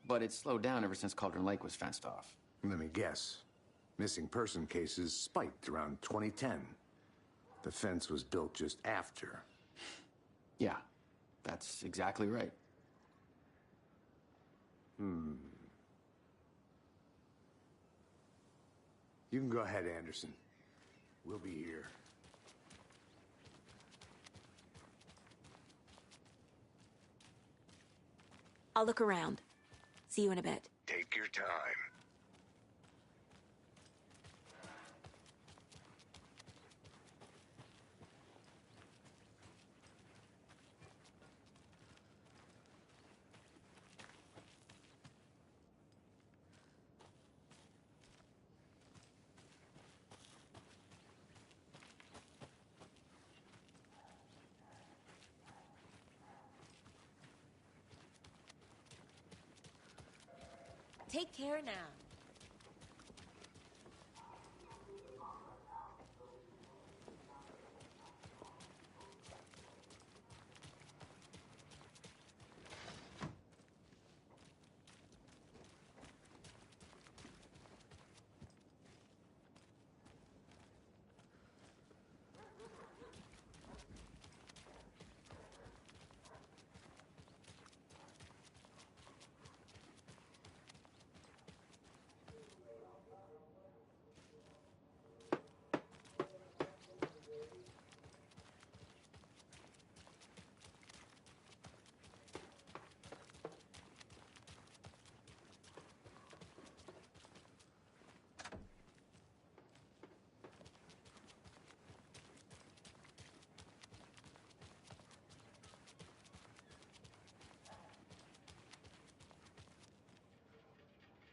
But it's slowed down ever since Cauldron Lake was fenced off. Let me guess. Missing person cases spiked around 2010. The fence was built just after. Yeah, that's exactly right. You can go ahead, Anderson. We'll be here. I'll look around. See you in a bit. Take your time. Take care now.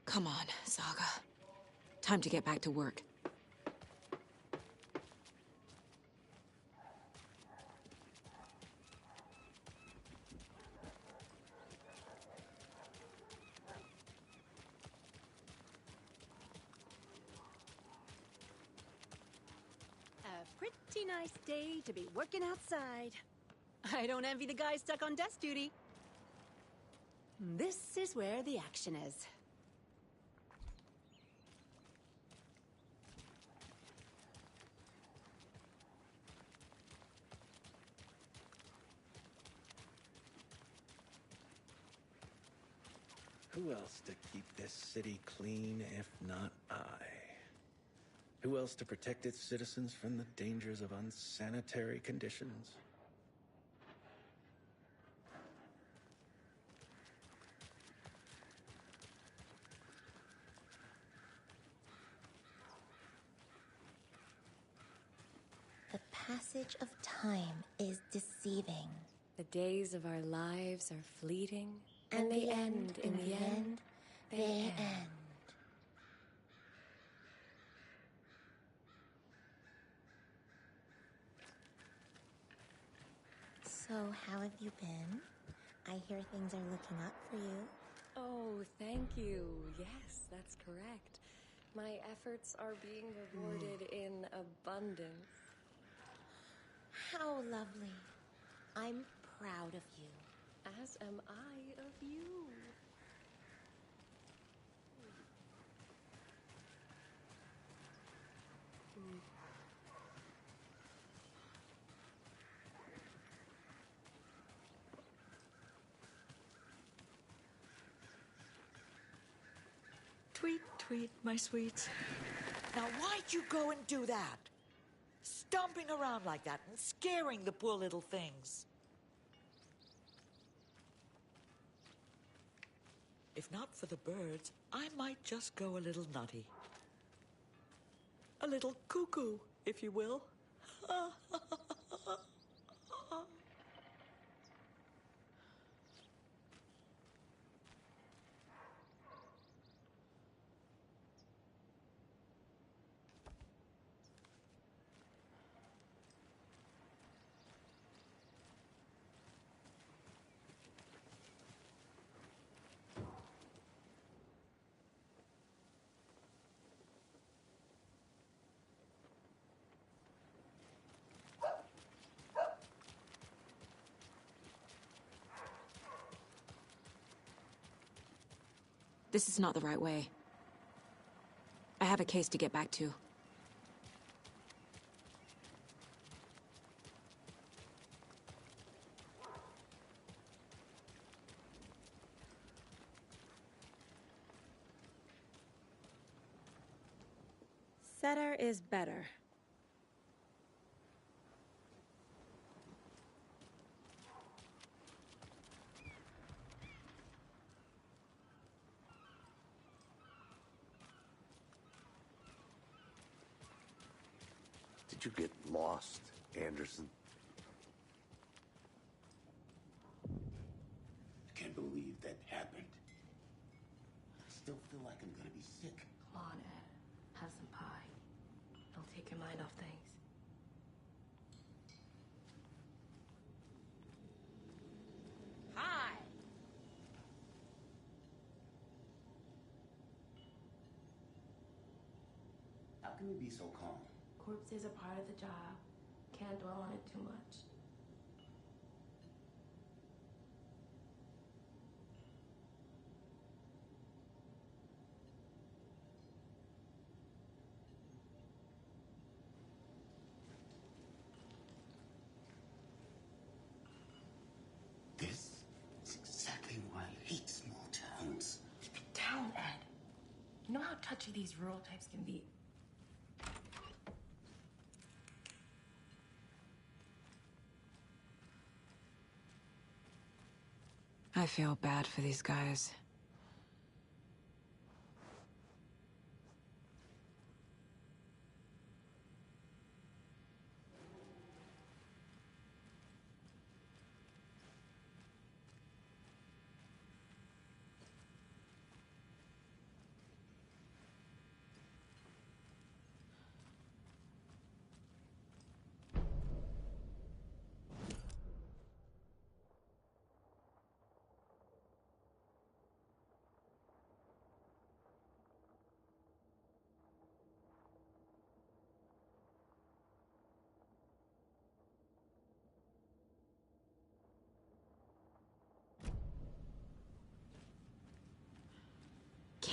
Come on, Saga. Time to get back to work. A pretty nice day to be working outside. I don't envy the guy stuck on desk duty. This is where the action is. Who else to keep this city clean if not I? Who else to protect its citizens from the dangers of unsanitary conditions? The passage of time is deceiving. The days of our lives are fleeting, And they the end in the end. they end. So, how have you been? I hear things are looking up for you. Oh, thank you. Yes, that's correct. My efforts are being rewarded in abundance. How lovely. I'm proud of you. As am I of you. Tweet, tweet, my sweets. Now, why'd you go and do that? Stomping around like that and scaring the poor little things. If not for the birds, I might just go a little nutty. A little cuckoo, if you will. This is not the right way. I have a case to get back to. Setter is better. Did you get lost, Anderson? I can't believe that happened. I still feel like I'm gonna be sick. Come on, Ed. Have some pie. It'll take your mind off things. Hi! How can you be so calm? Corpses are part of the job. Can't dwell on it too much. This is exactly why I hate small towns. Keep it down, Ed. You know how touchy these rural types can be. I feel bad for these guys.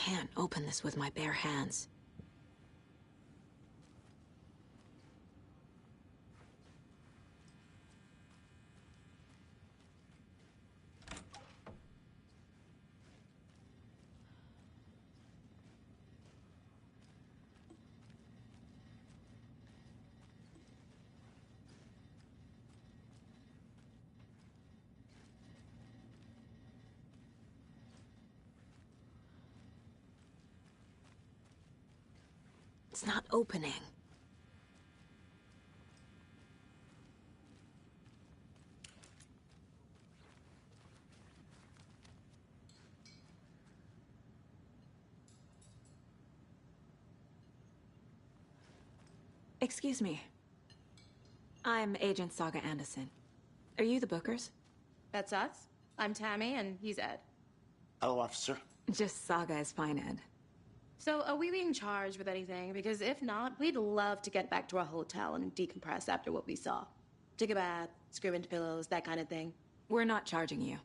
can't open this with my bare hands. It's not opening. Excuse me. I'm Agent Saga Anderson. Are you the Bookers? That's us. I'm Tammy, and he's Ed. Hello, officer. Just Saga is fine, Ed. So, are we being charged with anything? Because if not, we'd love to get back to our hotel and decompress after what we saw. Take a bath, scream into pillows, that kind of thing. We're not charging you.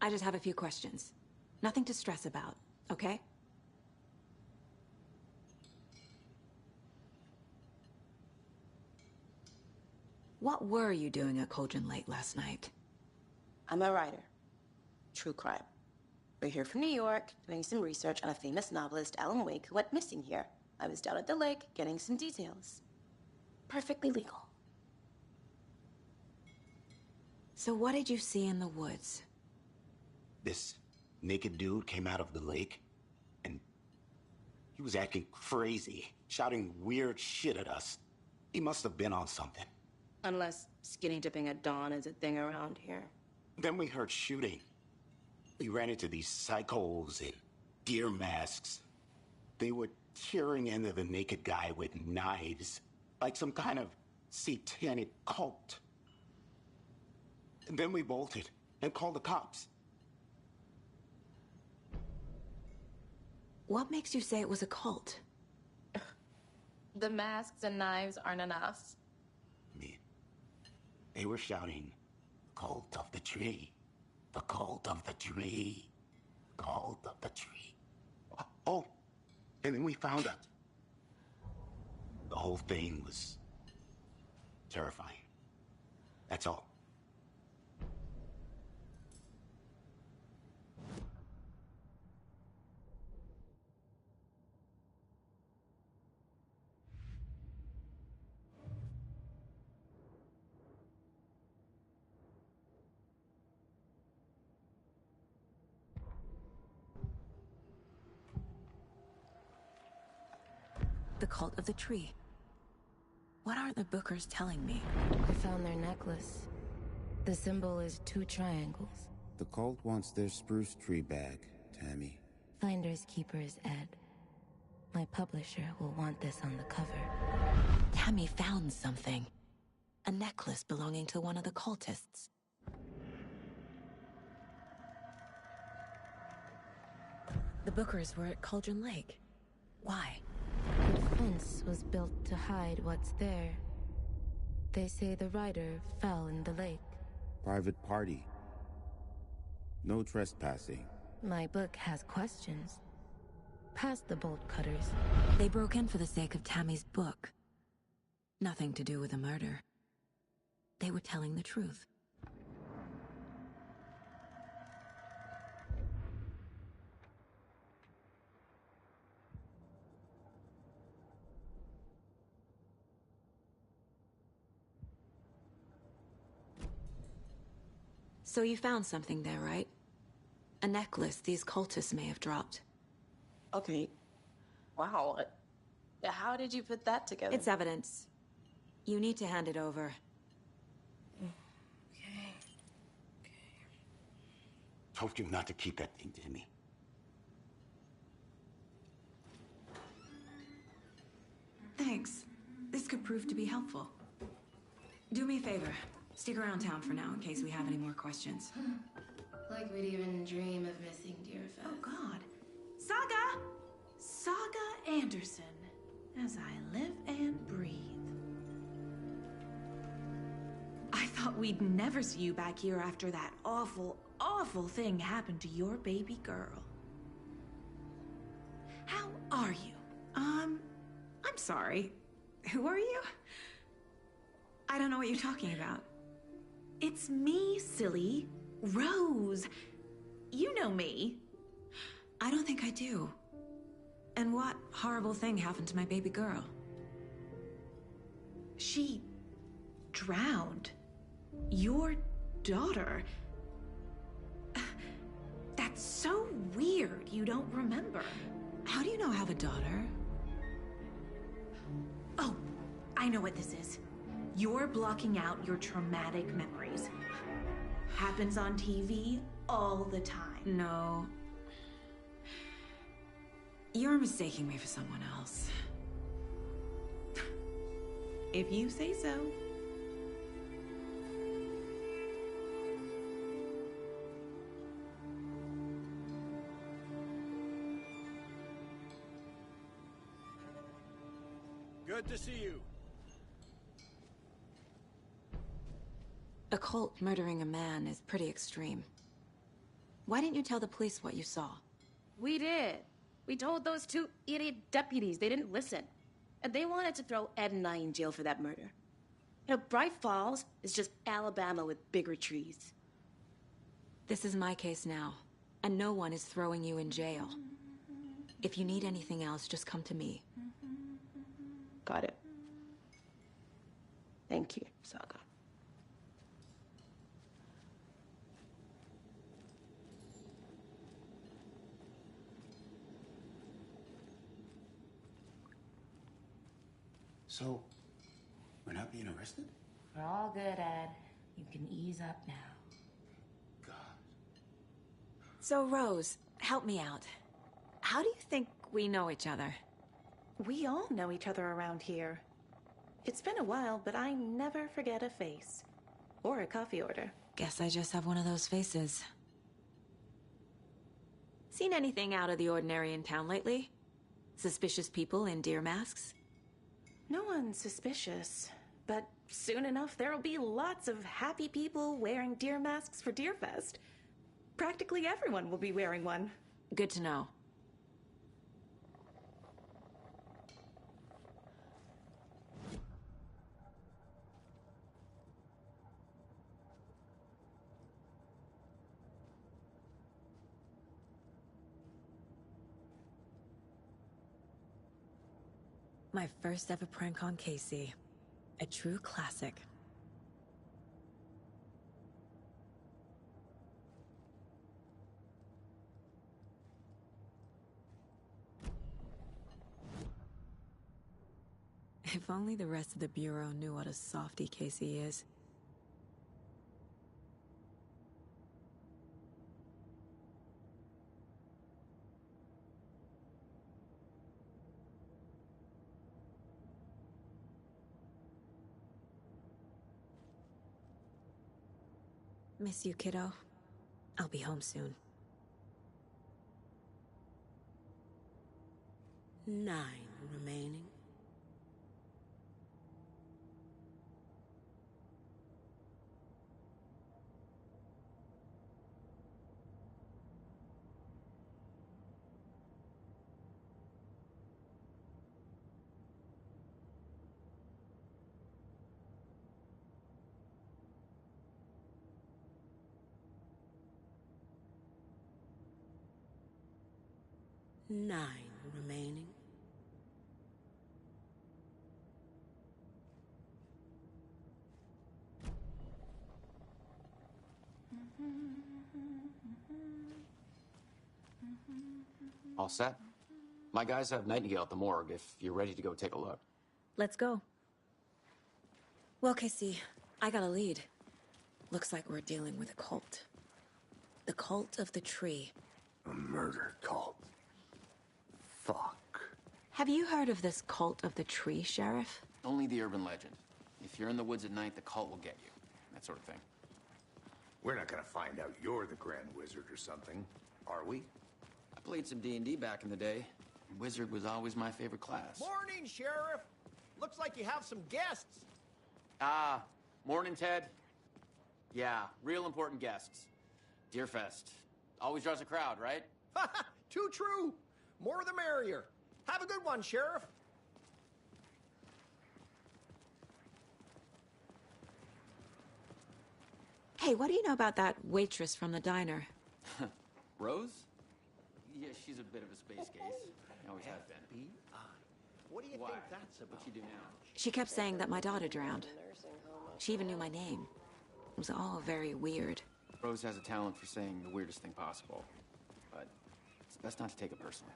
I just have a few questions. Nothing to stress about, okay? What were you doing at Cauldron Lake last night? I'm a writer. True crime. We're here from New York, doing some research on a famous novelist, Alan Wake, who went missing here. I was down at the lake, getting some details. Perfectly legal. So what did you see in the woods? This naked dude came out of the lake, and he was acting crazy, shouting weird shit at us. He must have been on something. Unless skinny dipping at dawn is a thing around here. Then we heard shooting. We ran into these psychos in deer masks. They were tearing into the naked guy with knives, like some kind of satanic cult. And then we bolted and called the cops. What makes you say it was a cult? The masks and knives aren't enough. They were shouting, "Cult of the tree. The cult of the tree. Cult of the tree." Oh, and then we found out. The whole thing was terrifying. That's all. The cult of the tree. What are the Bookers telling me? I found their necklace. The symbol is 2 triangles. The cult wants their spruce tree back, Tammy. Finders keepers, Ed. My publisher will want this on the cover. Tammy found something. A necklace belonging to one of the cultists. The Bookers were at Cauldron Lake. Why? The fence was built to hide what's there. They say the rider fell in the lake. Private party. No trespassing. My book has questions. Past the bolt cutters. They broke in for the sake of Tammy's book. Nothing to do with a murder. They were telling the truth. So you found something there, right? A necklace these cultists may have dropped. Okay. Wow. How did you put that together? It's evidence. You need to hand it over. Told you not to keep that thing to me. Thanks. This could prove to be helpful. Do me a favor. Stick around town for now in case we have any more questions. Like we'd even dream of missing Deerfest. Oh, God. Saga! Saga Anderson. As I live and breathe. I thought we'd never see you back here after that awful, awful thing happened to your baby girl. sorry. Who are you? I don't know what you're talking about. It's me, silly. Rose. You know me. I don't think I do. And what horrible thing happened to my baby girl? She drowned. Your daughter. That's so weird you don't remember. How do you know I have a daughter? Oh, I know what this is. You're blocking out your traumatic memories. Happens on TV all the time. No. You're mistaking me for someone else. If you say so. Good to see you. A cult murdering a man is pretty extreme. Why didn't you tell the police what you saw? We did. We told those two idiot deputies. They didn't listen. And they wanted to throw Ed and I in jail for that murder. You know, Bright Falls is just Alabama with bigger trees. This is my case now, and no one is throwing you in jail. If you need anything else, just come to me. Got it. Thank you, Saga. So, we're not being arrested? We're all good, Ed. You can ease up now. So, Rose, help me out. How do you think we know each other? We all know each other around here. It's been a while, but I never forget a face. Or a coffee order. Guess I just have one of those faces. Seen anything out of the ordinary in town lately? Suspicious people in deer masks? No one's suspicious. But soon enough, there'll be lots of happy people wearing deer masks for Deerfest. Practically everyone will be wearing one. Good to know. My first ever prank on Casey. A true classic. If only the rest of the Bureau knew what a softie Casey is. Miss you, kiddo. I'll be home soon. 9 remaining. Nine remaining. All set? My guys have Nightingale at the morgue if you're ready to go take a look. Let's go. Well, Casey, I got a lead. Looks like we're dealing with a cult. The Cult of the Tree. A murder cult. Fuck. Have you heard of this Cult of the Tree, Sheriff? Only the urban legend. If you're in the woods at night, the cult will get you. That sort of thing. We're not gonna find out you're the Grand Wizard or something, are we? I played some D&D back in the day. Wizard was always my favorite class. Morning, Sheriff. Looks like you have some guests. Morning, Ted. Yeah, real important guests. Deerfest. Always draws a crowd, right? Too true. More the merrier. Have a good one, Sheriff. Hey, what do you know about that waitress from the diner? Rose? Yeah, she's a bit of a space case. Always has been. What do you Why? think that's about? What you do now? She kept saying that my daughter drowned. She even knew my name. It was all very weird. Rose has a talent for saying the weirdest thing possible, but it's best not to take it personally.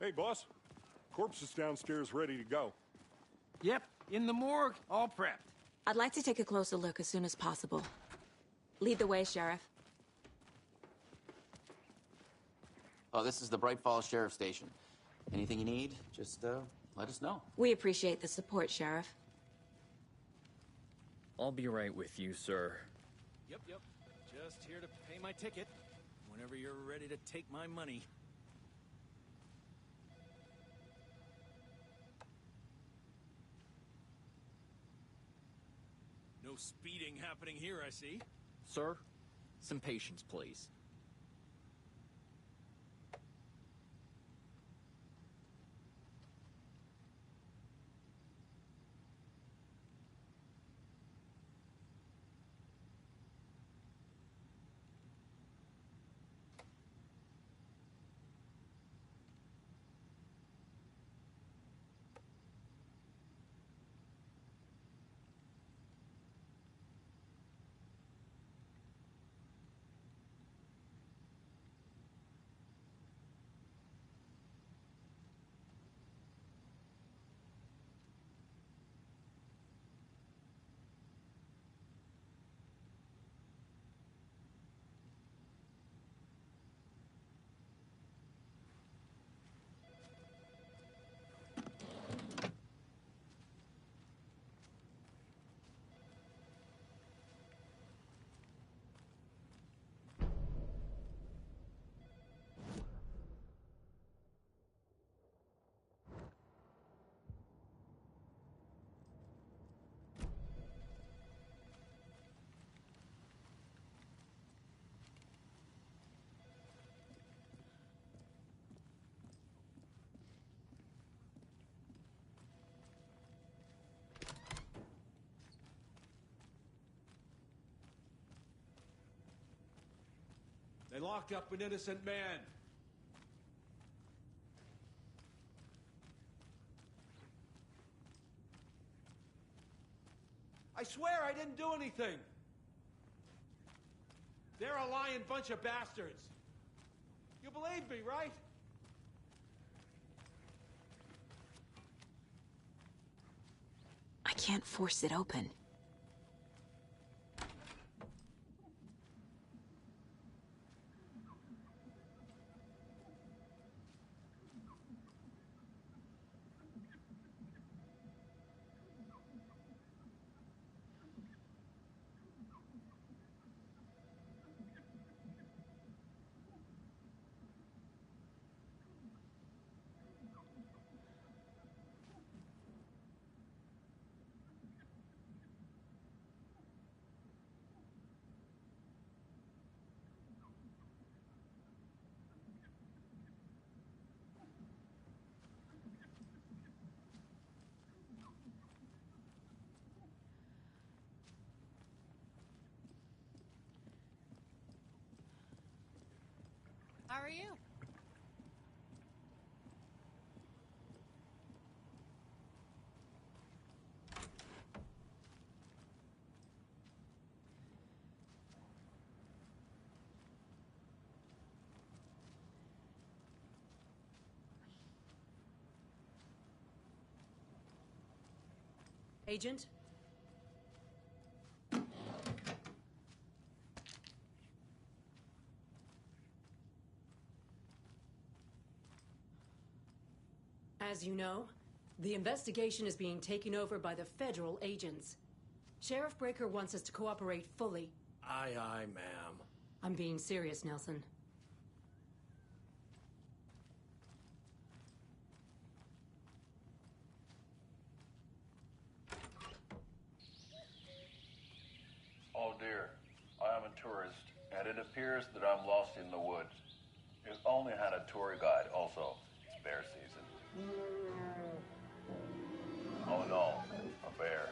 Hey, boss. Corpse is downstairs ready to go. Yep, in the morgue, all prepped. I'd like to take a closer look as soon as possible. Lead the way, Sheriff. Oh, this is the Bright Falls Sheriff Station. Anything you need, just let us know. We appreciate the support, Sheriff. I'll be right with you, sir. Yep. Just here to pay my ticket. Whenever you're ready to take my money. No speeding happening here, I see. Sir, some patience, please. They locked up an innocent man. I swear I didn't do anything. They're a lying bunch of bastards. You believe me, right? I can't force it open. How are you? Agent? As you know, the investigation is being taken over by the federal agents. Sheriff Breaker wants us to cooperate fully. Aye, ma'am. I'm being serious, Nelson. Oh dear, I am a tourist, and it appears that I'm lost in the woods. If only had a tour guide. Also, it's bear season. Oh no, a bear.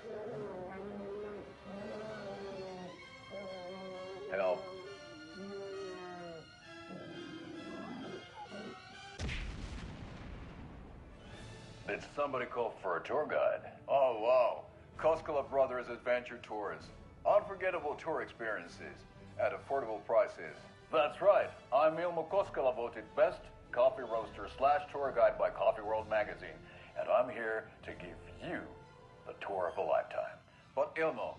Help. Did somebody call for a tour guide? Oh, wow. Koskela Brothers Adventure Tours. Unforgettable tour experiences at affordable prices. That's right. I'm Ilmo Koskela, voted best coffee roaster / tour guide by Coffee World magazine. And I'm here to give you the tour of a lifetime. But Ilmo,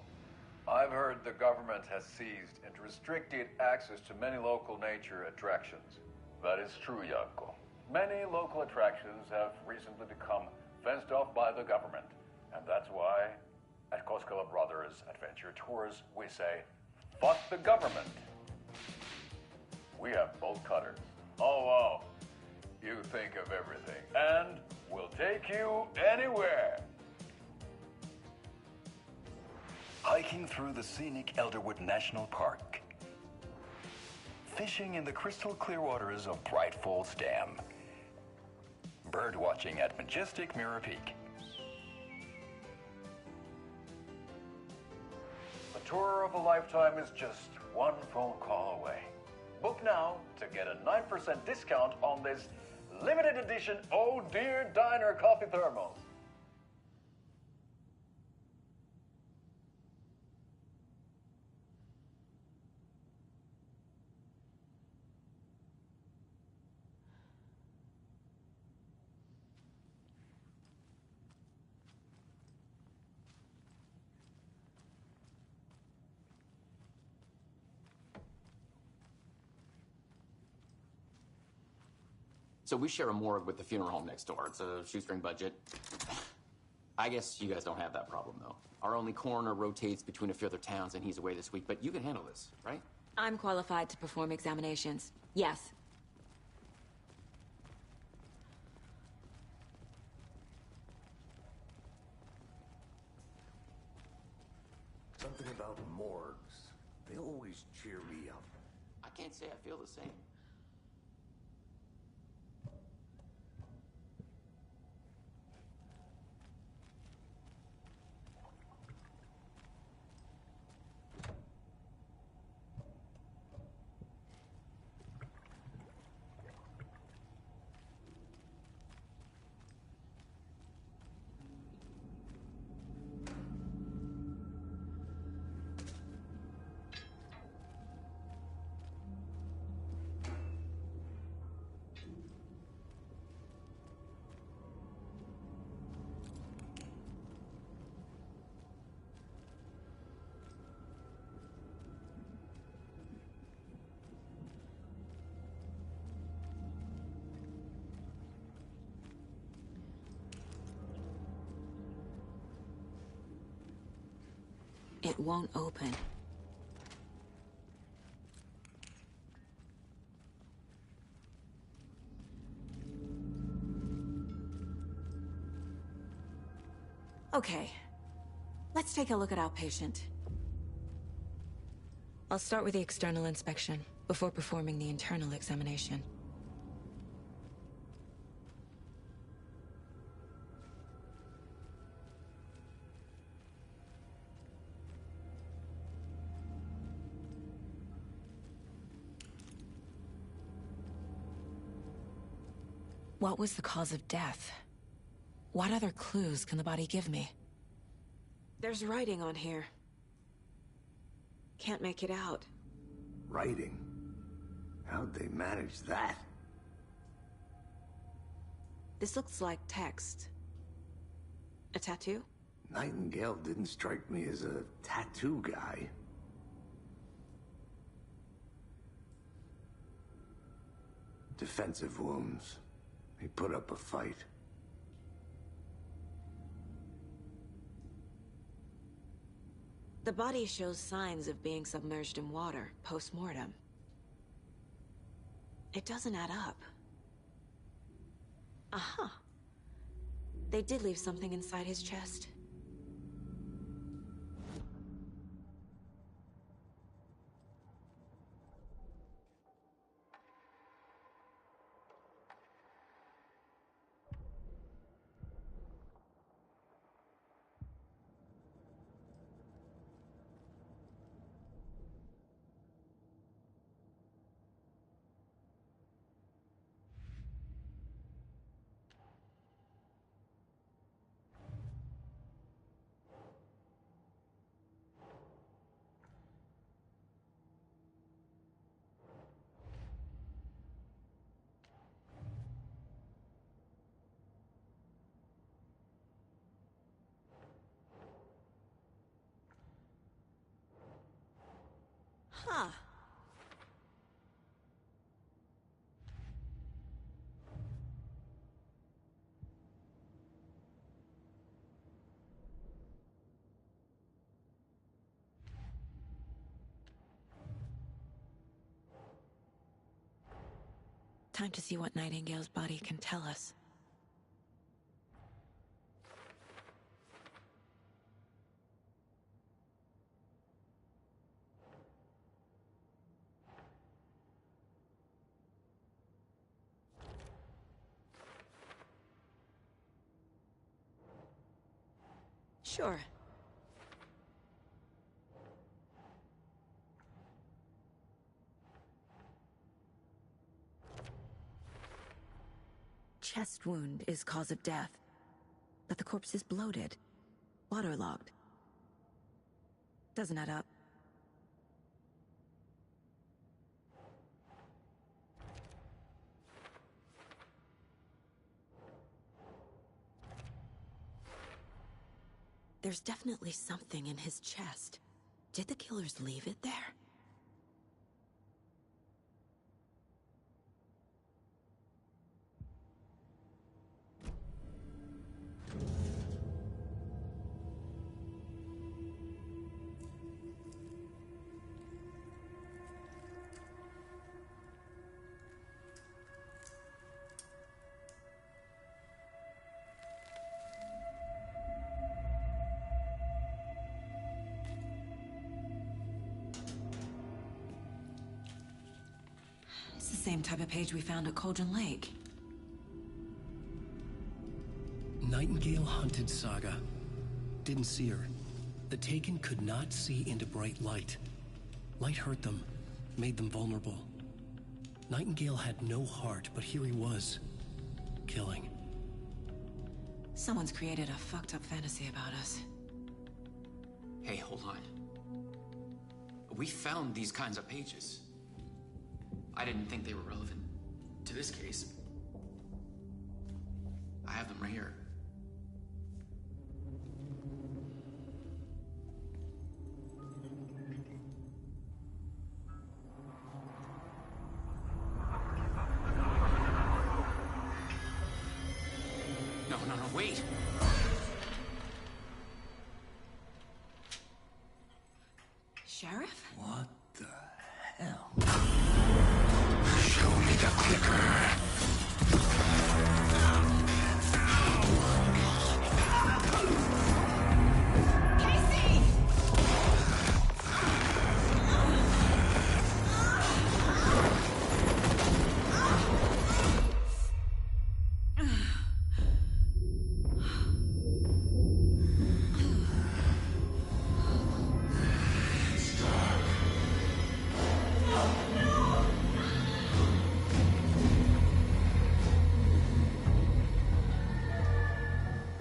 I've heard the government has seized and restricted access to many local nature attractions. That is true, Janko. Many local attractions have recently become fenced off by the government. And that's why, at Koskela Brothers Adventure Tours, we say, fuck the government. We have bolt cutters. Oh, wow. You think of everything. And we'll take you anywhere. Hiking through the scenic Elderwood National Park. Fishing in the crystal clear waters of Bright Falls Dam. Bird watching at majestic Mirror Peak. The tour of a lifetime is just one phone call away. Book now to get a 9% discount on this limited edition Oh Dear Diner coffee thermos. So we share a morgue with the funeral home next door. It's a shoestring budget. I guess you guys don't have that problem, though. Our only coroner rotates between a few other towns, and he's away this week. But you can handle this, right? I'm qualified to perform examinations. Yes. Something about morgues. They always cheer me up. I can't say I feel the same. It won't open. Okay. Let's take a look at our patient. I'll start with the external inspection before performing the internal examination. What was the cause of death? What other clues can the body give me? There's writing on here. Can't make it out. Writing? How'd they manage that? This looks like text. A tattoo? Nightingale didn't strike me as a tattoo guy. Defensive wounds. He put up a fight. The body shows signs of being submerged in water, post-mortem. It doesn't add up. Aha. They did leave something inside his chest. Time to see what Nightingale's body can tell us. Sure. Chest wound is cause of death, but the corpse is bloated, waterlogged. Doesn't add up. There's definitely something in his chest. Did the killers leave it there? Same type of page we found at Cauldron Lake. Nightingale hunted Saga. Didn't see her. The Taken could not see into bright light. Light hurt them, made them vulnerable. Nightingale had no heart, but here he was, killing. Someone's created a fucked up fantasy about us. Hey, hold on. We found these kinds of pages. I didn't think they were relevant to this case. I have them right here. No, wait! Sheriff? What the hell? Show me the clicker.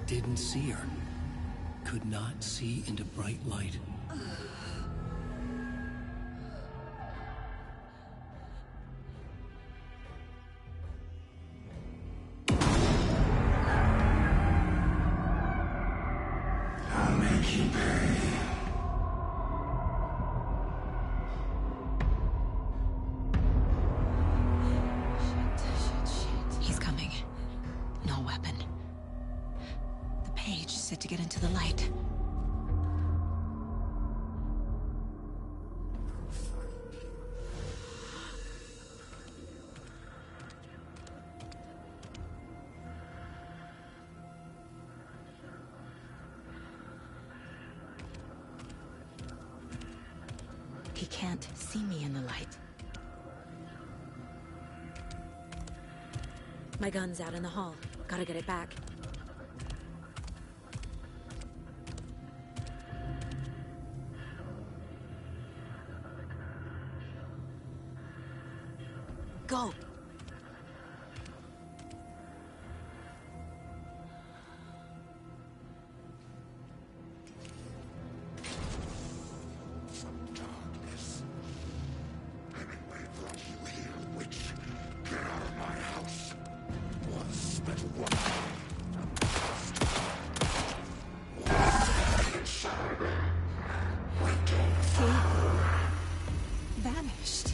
Didn't see her. Could not see into bright light. I'll make you pay. He's coming. No weapon. The page said to get into the light. He can't see me in the light. My gun's out in the hall. Gotta get it back. Go! Darkness. Anyway, brought you here, witch. Get out of my house. Once but one. Vanished.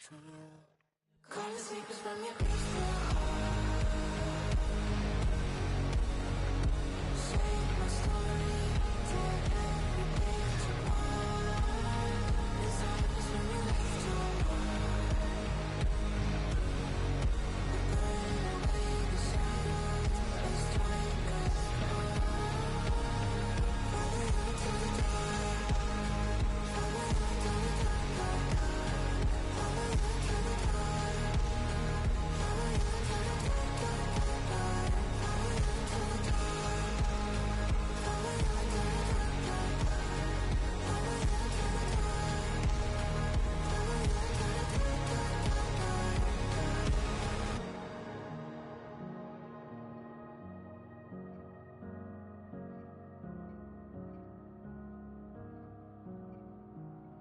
for you. Calling sleepers from your crystal heart. Save my story, tear everything apart. This happens when you left your heart. Burning away the shadows as twinkles fall. Follow you to the dark. Follow you to the dark. Follow you to the dark. Follow you to the dark, dark, dark, dark. Follow you to the dark. Follow you to the dark, dark,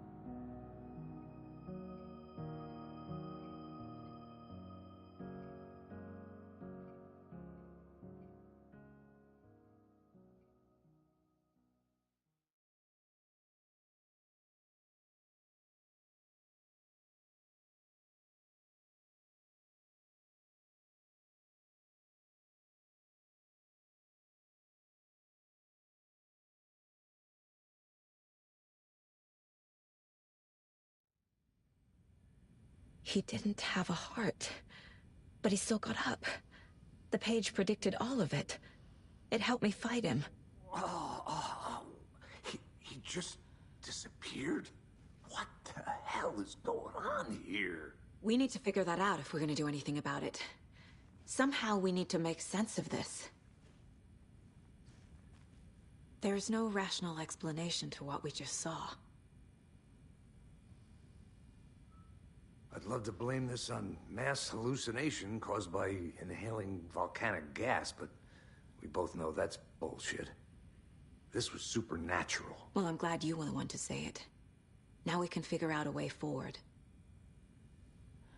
dark. Follow you to the dark. Follow you to the dark, dark, dark. He didn't have a heart, but he still got up. The page predicted all of it. It helped me fight him. He just disappeared? What the hell is going on here? We need to figure that out if we're gonna do anything about it. Somehow we need to make sense of this. There's no rational explanation to what we just saw. I'd love to blame this on mass hallucination caused by inhaling volcanic gas, but we both know that's bullshit. This was supernatural. Well, I'm glad you were the one to say it. Now we can figure out a way forward.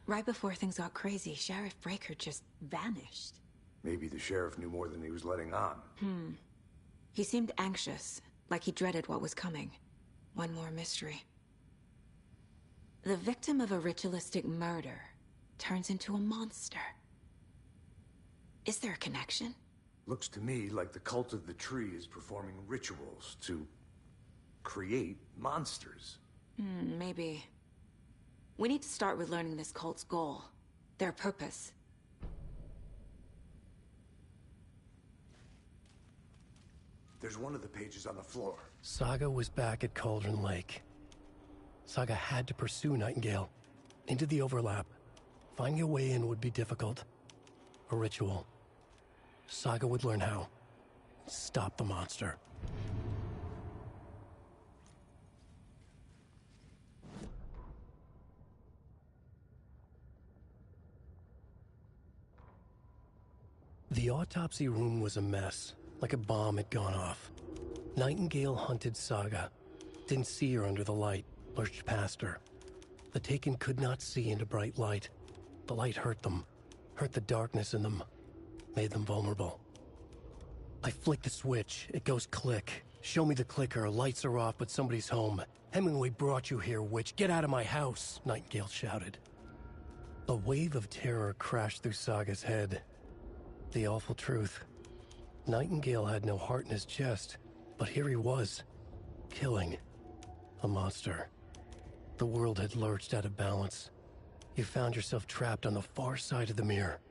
Right before things got crazy, Sheriff Breaker just vanished. Maybe the sheriff knew more than he was letting on. He seemed anxious, like he dreaded what was coming. One more mystery. The victim of a ritualistic murder turns into a monster. Is there a connection? Looks to me like the cult of the tree is performing rituals to create monsters. Maybe. We need to start with learning this cult's goal, their purpose. There's one of the pages on the floor. Saga was back at Cauldron Lake. Saga had to pursue Nightingale. Into the overlap. Finding a way in would be difficult. A ritual. Saga would learn how. Stop the monster. The autopsy room was a mess, like a bomb had gone off. Nightingale hunted Saga. Didn't see her under the light, lurched past her. The Taken could not see into bright light. The light hurt them, hurt the darkness in them, made them vulnerable. I flick the switch, it goes click. Show me the clicker, lights are off, but somebody's home. Hemingway brought you here, witch. Get out of my house, Nightingale shouted. A wave of terror crashed through Saga's head. The awful truth. Nightingale had no heart in his chest, but here he was, killing a monster. The world had lurched out of balance. You found yourself trapped on the far side of the mirror.